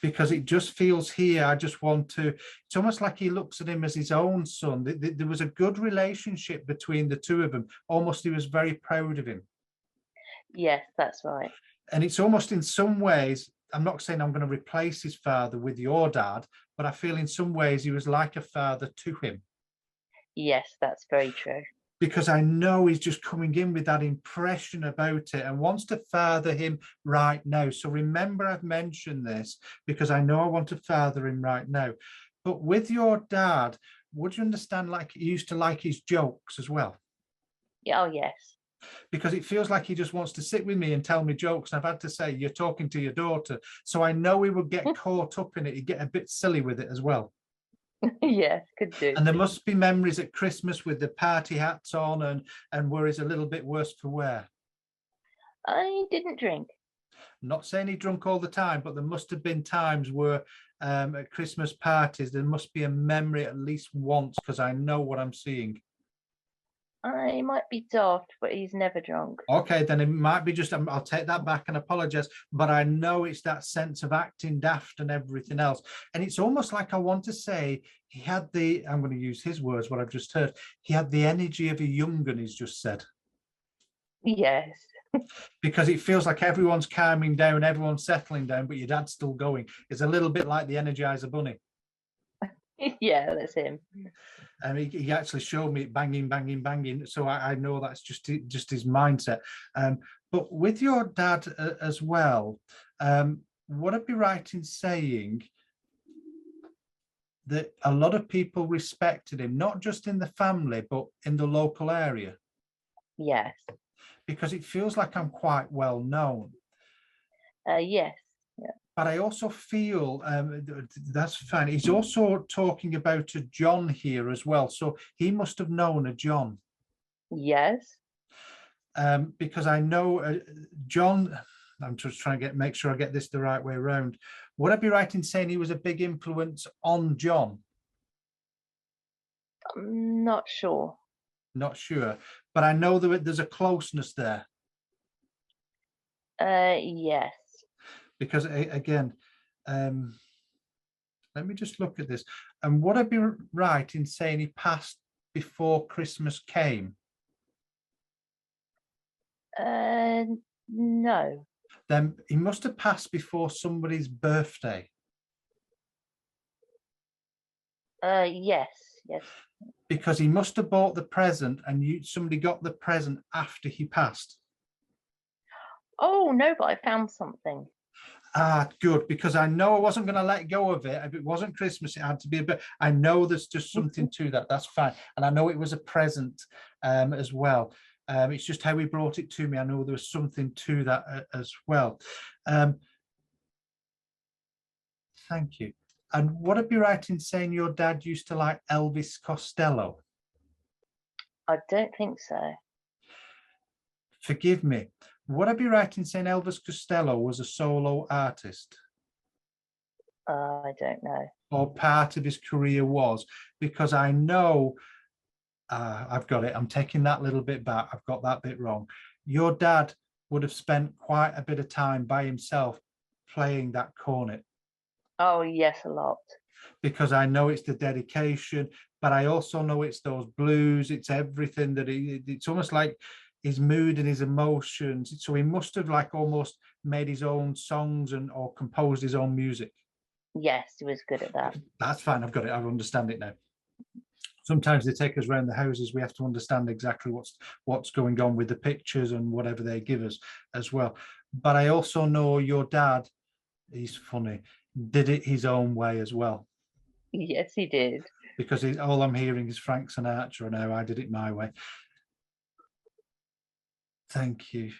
[SPEAKER 4] Because it just feels here, I just want to, it's almost like he looks at him as his own son. There was a good relationship between the two of them. Almost he was very proud of him.
[SPEAKER 10] Yes, that's right.
[SPEAKER 4] And it's almost in some ways, I'm not saying I'm going to replace his father with your dad, but I feel in some ways he was like a father to him.
[SPEAKER 10] Yes, that's very true.
[SPEAKER 4] Because I know he's just coming in with that impression about it and wants to father him right now. So remember, I've mentioned this because I know I want to father him right now. But with your dad, would you understand, like, he used to like his jokes as well?
[SPEAKER 10] Yeah, oh, yes.
[SPEAKER 4] Because it feels like he just wants to sit with me and tell me jokes. And I've had to say, you're talking to your daughter. So I know he would get caught up in it. He'd get a bit silly with it as well.
[SPEAKER 10] Yes, could do.
[SPEAKER 4] And there must be memories at Christmas with the party hats on and where he's a little bit worse for wear.
[SPEAKER 10] I didn't drink.
[SPEAKER 4] I'm not saying he drunk all the time, but there must have been times where at Christmas parties, there must be a memory at least once, because I know what I'm seeing.
[SPEAKER 10] I might be daft, but he's never drunk.
[SPEAKER 4] Okay, then it might be just, I'll take that back and apologize, but I know it's that sense of acting daft and everything else. And it's almost like I want to say he had the, I'm going to use his words, what I've just heard, he had the energy of a young un, he's just said.
[SPEAKER 10] Yes.
[SPEAKER 4] Because it feels like everyone's calming down, everyone's settling down, but your dad's still going. It's a little bit like the Energizer Bunny.
[SPEAKER 10] Yeah, that's him.
[SPEAKER 4] And he actually showed me banging, banging, banging. So I know that's just his mindset. But with your dad as well, would I be right in saying that a lot of people respected him, not just in the family, but in the local area?
[SPEAKER 10] Yes.
[SPEAKER 4] Because it feels like I'm quite well known.
[SPEAKER 10] Yes. Yeah.
[SPEAKER 4] But I also feel, that's fine. He's also talking about a John here as well. So he must have known a John.
[SPEAKER 10] Yes.
[SPEAKER 4] Because I know John, I'm just trying to make sure I get this the right way around. Would I be right in saying he was a big influence on John?
[SPEAKER 10] I'm not sure.
[SPEAKER 4] Not sure. But I know that there's a closeness there.
[SPEAKER 10] Yes.
[SPEAKER 4] Because again, let me just look at this. And would I be right in saying he passed before Christmas came?
[SPEAKER 10] No.
[SPEAKER 4] Then he must have passed before somebody's birthday.
[SPEAKER 10] Yes. Yes.
[SPEAKER 4] Because he must have bought the present and somebody got the present after he passed.
[SPEAKER 10] Oh, no, but I found something.
[SPEAKER 4] Ah, good, because I know I wasn't going to let go of it. If it wasn't Christmas, it had to be a bit. I know there's just something to that. That's fine. And I know it was a present as well. It's just how he brought it to me. I know there was something to that as well. Thank you. And would it be right in saying your dad used to like Elvis Costello?
[SPEAKER 10] I don't think so.
[SPEAKER 4] Forgive me. Would I be right in saying Elvis Costello was a solo artist?
[SPEAKER 10] I don't know.
[SPEAKER 4] Or part of his career was? Because I know, I've got it. I'm taking that little bit back. I've got that bit wrong. Your dad would have spent quite a bit of time by himself playing that cornet.
[SPEAKER 10] Oh, yes, a lot.
[SPEAKER 4] Because I know it's the dedication, but I also know it's those blues. It's everything that it's almost like his mood and his emotions. So he must have like almost made his own songs or composed his own music.
[SPEAKER 10] Yes, he was good at that.
[SPEAKER 4] That's fine. I've got it. I understand it now. Sometimes they take us around the houses. We have to understand exactly what's going on with the pictures and whatever they give us as well. But I also know your dad, he's funny, did it his own way as well.
[SPEAKER 10] Yes, he did.
[SPEAKER 4] Because all I'm hearing is Frank Sinatra and how I did it my way. Thank you.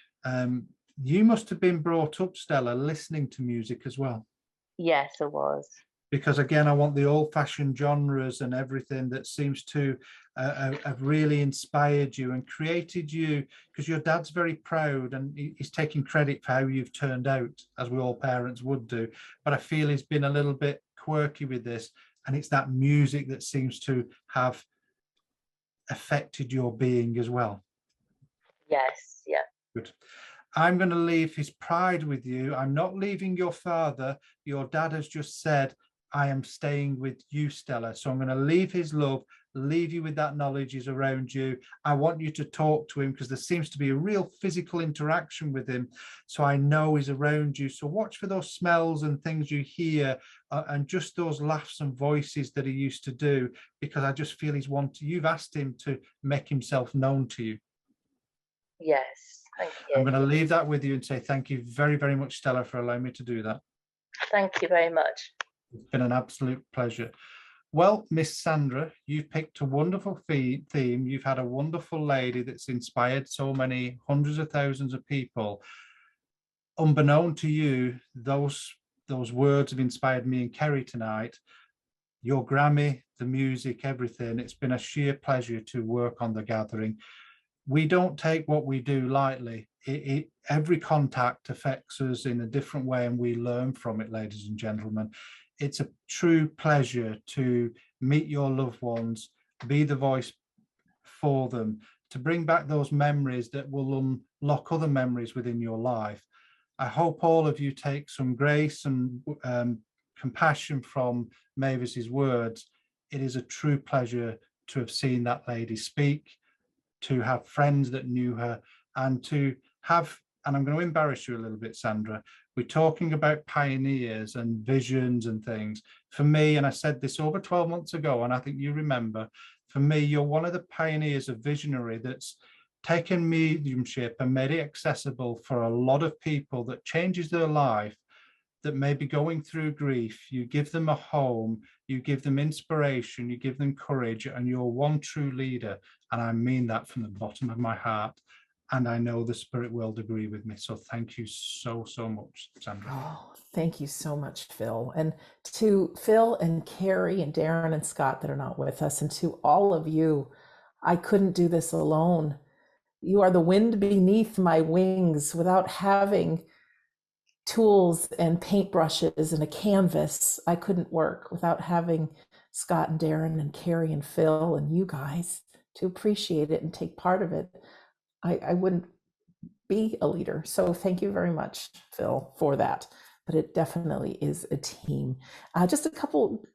[SPEAKER 4] You must have been brought up, Stella, listening to music as well.
[SPEAKER 10] Yes, I was.
[SPEAKER 4] Because again, I want the old-fashioned genres and everything that seems to have really inspired you and created you, because your dad's very proud and he's taking credit for how you've turned out, as we all parents would do. But I feel he's been a little bit quirky with this, and it's that music that seems to have affected your being as well.
[SPEAKER 10] Yes, yeah.
[SPEAKER 4] Good. I'm going to leave his pride with you. I'm not leaving your father. Your dad has just said, I am staying with you, Stella. So I'm going to leave his love leave you with that knowledge. He's around you. I want you to talk to him because there seems to be a real physical interaction with him. So I know he's around you. So watch for those smells and things you hear, and just those laughs and voices that he used to do, because I just feel you've asked him to make himself known to you.
[SPEAKER 10] Yes, thank you.
[SPEAKER 4] I'm going to leave that with you and say thank you very, very much, Stella, for allowing me to do that.
[SPEAKER 10] Thank you very much.
[SPEAKER 4] It's been an absolute pleasure. Well, Miss Sandra, you've picked a wonderful theme. You've had a wonderful lady that's inspired so many hundreds of thousands of people. Unbeknown to you, those words have inspired me and Kerry tonight. Your Grammy, the music, everything. It's been a sheer pleasure to work on the gathering. We don't take what we do lightly. Every contact affects us in a different way, and we learn from it, ladies and gentlemen. It's a true pleasure to meet your loved ones, be the voice for them, to bring back those memories that will unlock other memories within your life. I hope all of you take some grace and compassion from Mavis's words. It is a true pleasure to have seen that lady speak, to have friends that knew her, and to have, and I'm going to embarrass you a little bit, Sandra, we're talking about pioneers and visions and things. For me, and I said this over 12 months ago, and I think you remember, for me, you're one of the pioneers of visionary that's taken mediumship and made it accessible for a lot of people, that changes their life, that may be going through grief. You give them a home, you give them inspiration, you give them courage, and you're one true leader. And I mean that from the bottom of my heart. And I know the spirit world agree with me. So thank you so, so much, Sandra.
[SPEAKER 1] Oh, thank you so much, Phil. And to Phil and Kerry and Darren and Scott that are not with us, and to all of you, I couldn't do this alone. You are the wind beneath my wings. Without having tools and paintbrushes and a canvas, I couldn't work. Without having Scott and Darren and Kerry and Phil and you guys to appreciate it and take part of it, I wouldn't be a leader. So thank you very much, Phil, for that. But it definitely is a team. Just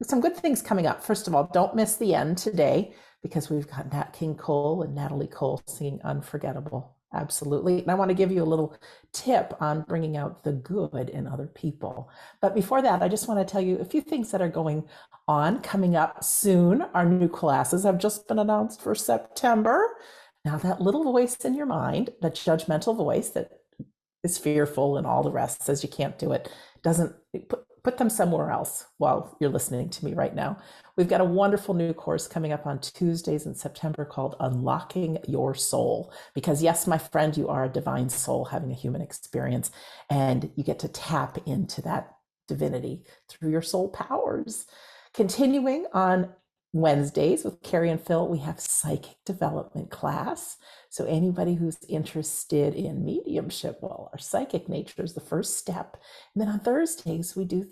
[SPEAKER 1] some good things coming up. First of all, don't miss the end today, because we've got Nat King Cole and Natalie Cole singing Unforgettable. Absolutely. And I want to give you a little tip on bringing out the good in other people. But before that, I just want to tell you a few things that are going on coming up soon. Our new classes have just been announced for September. Now, that little voice in your mind, that judgmental voice that is fearful and all the rest, says you can't do it, doesn't put them somewhere else while you're listening to me right now. We've got a wonderful new course coming up on Tuesdays in September called Unlocking Your Soul. Because yes, my friend, you are a divine soul having a human experience, and you get to tap into that divinity through your soul powers. Continuing on Wednesdays with Kerry and Phil, we have psychic development class. So anybody who's interested in mediumship, well, our psychic nature is the first step. And then on Thursdays, we do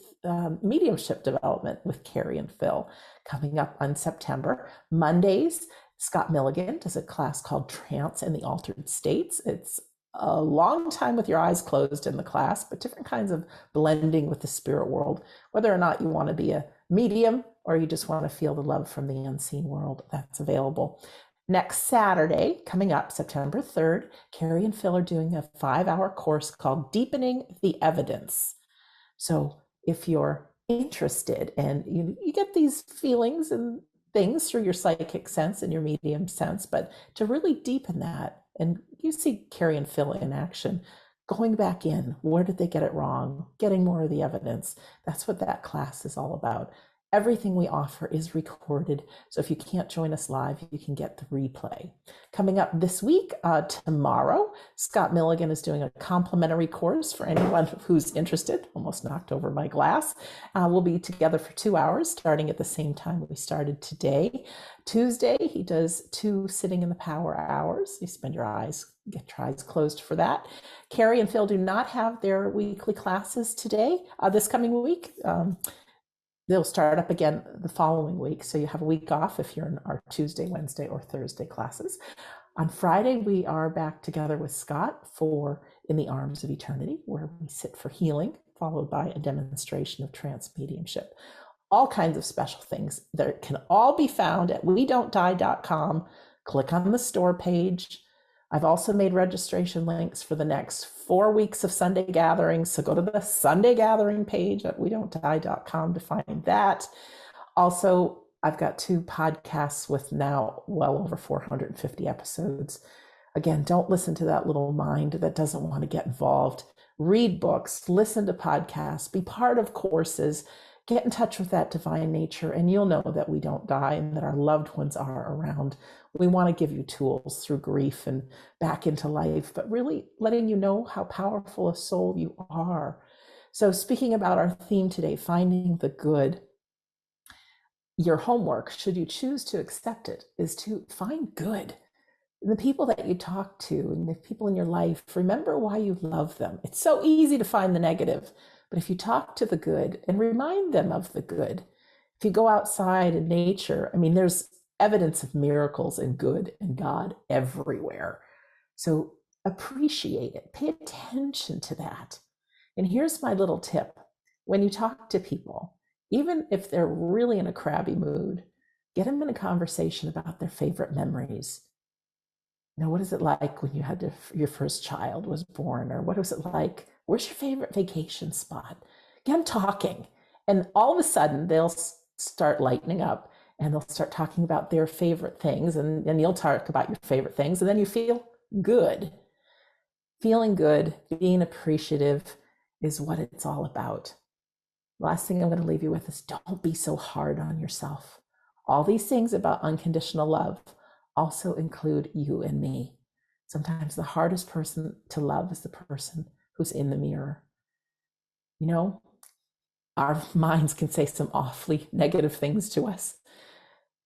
[SPEAKER 1] mediumship development with Kerry and Phil coming up on September. Mondays, Scott Milligan does a class called Trance in the Altered States. It's a long time with your eyes closed in the class, but different kinds of blending with the spirit world, whether or not you want to be a medium or you just want to feel the love from the unseen world, that's available. Next Saturday, coming up September 3rd, Kerry and Phil are doing a 5-hour course called Deepening the Evidence. So if you're interested and you get these feelings and things through your psychic sense and your medium sense, but to really deepen that, and you see Kerry and Phil in action, going back in, where did they get it wrong? Getting more of the evidence. That's what that class is all about. Everything we offer is recorded, so if you can't join us live, you can get the replay. Coming up this week, tomorrow, Scott Milligan is doing a complimentary course for anyone who's interested. Almost knocked over my glass. We'll be together for 2 hours, starting at the same time we started today. Tuesday, he does 2 sitting in the power hours. You get your eyes closed for that. Kerry and Phil do not have their weekly classes today, this coming week. They'll start up again the following week. So you have a week off if you're in our Tuesday, Wednesday, or Thursday classes. On Friday, we are back together with Scott for In the Arms of Eternity, where we sit for healing, followed by a demonstration of trance mediumship. all kinds of special things that can all be found at wedon'tdie.com. Click on the store page. I've also made registration links for the next 4 weeks of Sunday gatherings. So go to the Sunday gathering page at wedon'tdie.com to find that. Also, I've got 2 podcasts with now well over 450 episodes. Again, don't listen to that little mind that doesn't want to get involved. Read books, listen to podcasts, be part of courses, get in touch with that divine nature, and you'll know that we don't die and that our loved ones are around. We want to give you tools through grief and back into life, but really letting you know how powerful a soul you are. So speaking about our theme today, finding the good, your homework, should you choose to accept it, is to find good. The people that you talk to and the people in your life, remember why you love them. It's so easy to find the negative, but if you talk to the good and remind them of the good, if you go outside in nature, I mean, there's evidence of miracles and good and God everywhere. So appreciate it, pay attention to that. And here's my little tip. When you talk to people, even if they're really in a crabby mood, get them in a conversation about their favorite memories. You know, what is it like when you had your first child was born? Or what was it like? Where's your favorite vacation spot? Get them talking. And all of a sudden, they'll start lightening up and they'll start talking about their favorite things. And you'll talk about your favorite things. And then you feel good. Feeling good, being appreciative is what it's all about. Last thing I'm going to leave you with is don't be so hard on yourself. All these things about unconditional love also include you and me. Sometimes the hardest person to love is the person who's in the mirror. You know, our minds can say some awfully negative things to us.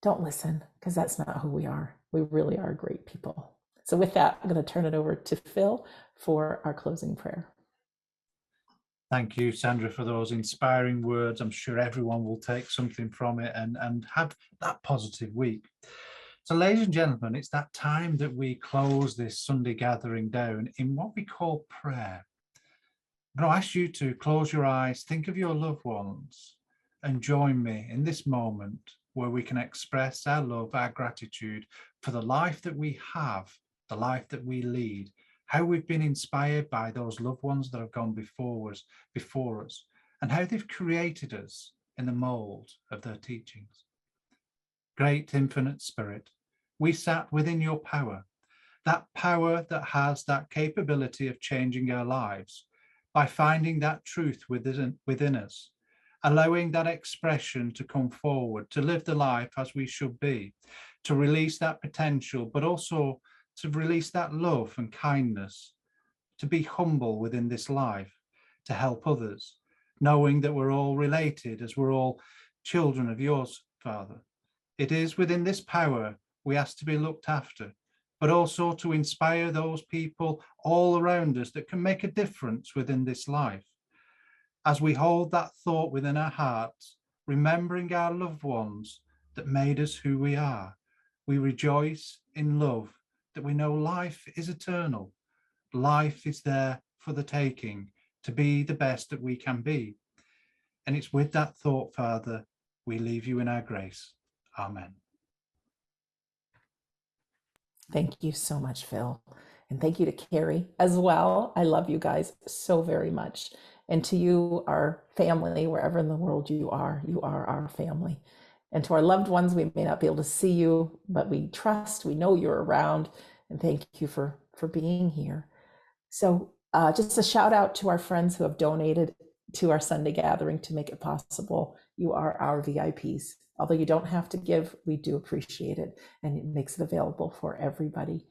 [SPEAKER 1] Don't listen, because that's not who we are. We really are great people. So with that, I'm going to turn it over to Phil for our closing prayer.
[SPEAKER 4] Thank you, Sandra, for those inspiring words. I'm sure everyone will take something from it and have that positive week. So, ladies and gentlemen, it's that time that we close this Sunday gathering down in what we call prayer. I'm going to ask you to close your eyes, think of your loved ones, and join me in this moment where we can express our love, our gratitude for the life that we have, the life that we lead, how we've been inspired by those loved ones that have gone before us, and how they've created us in the mold of their teachings. Great infinite Spirit, we sat within your power, that power that has that capability of changing our lives by finding that truth within us, allowing that expression to come forward, to live the life as we should be, to release that potential, but also to release that love and kindness, to be humble within this life, to help others, knowing that we're all related as we're all children of yours, Father. It is within this power we ask to be looked after, but also to inspire those people all around us that can make a difference within this life. As we hold that thought within our hearts, remembering our loved ones that made us who we are, we rejoice in love that we know life is eternal. Life is there for the taking, to be the best that we can be. And it's with that thought, Father, we leave you in our grace. Amen.
[SPEAKER 1] Thank you so much, Phil. And thank you to Kerry as well. I love you guys so very much. And to you, our family, wherever in the world you are our family. And to our loved ones, we may not be able to see you, but we trust, we know you're around. And thank you for being here. So just a shout out to our friends who have donated to our Sunday gathering to make it possible. You are our VIPs. Although you don't have to give, we do appreciate it, and it makes it available for everybody.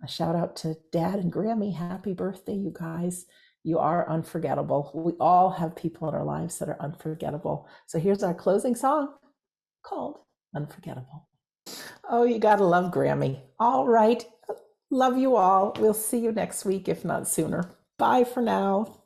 [SPEAKER 1] A shout out to Dad and Grammy. Happy birthday, you guys. You are unforgettable. We all have people in our lives that are unforgettable. So here's our closing song called Unforgettable. Oh, you gotta love Grammy. All right. Love you all. We'll see you next week, if not sooner. Bye for now.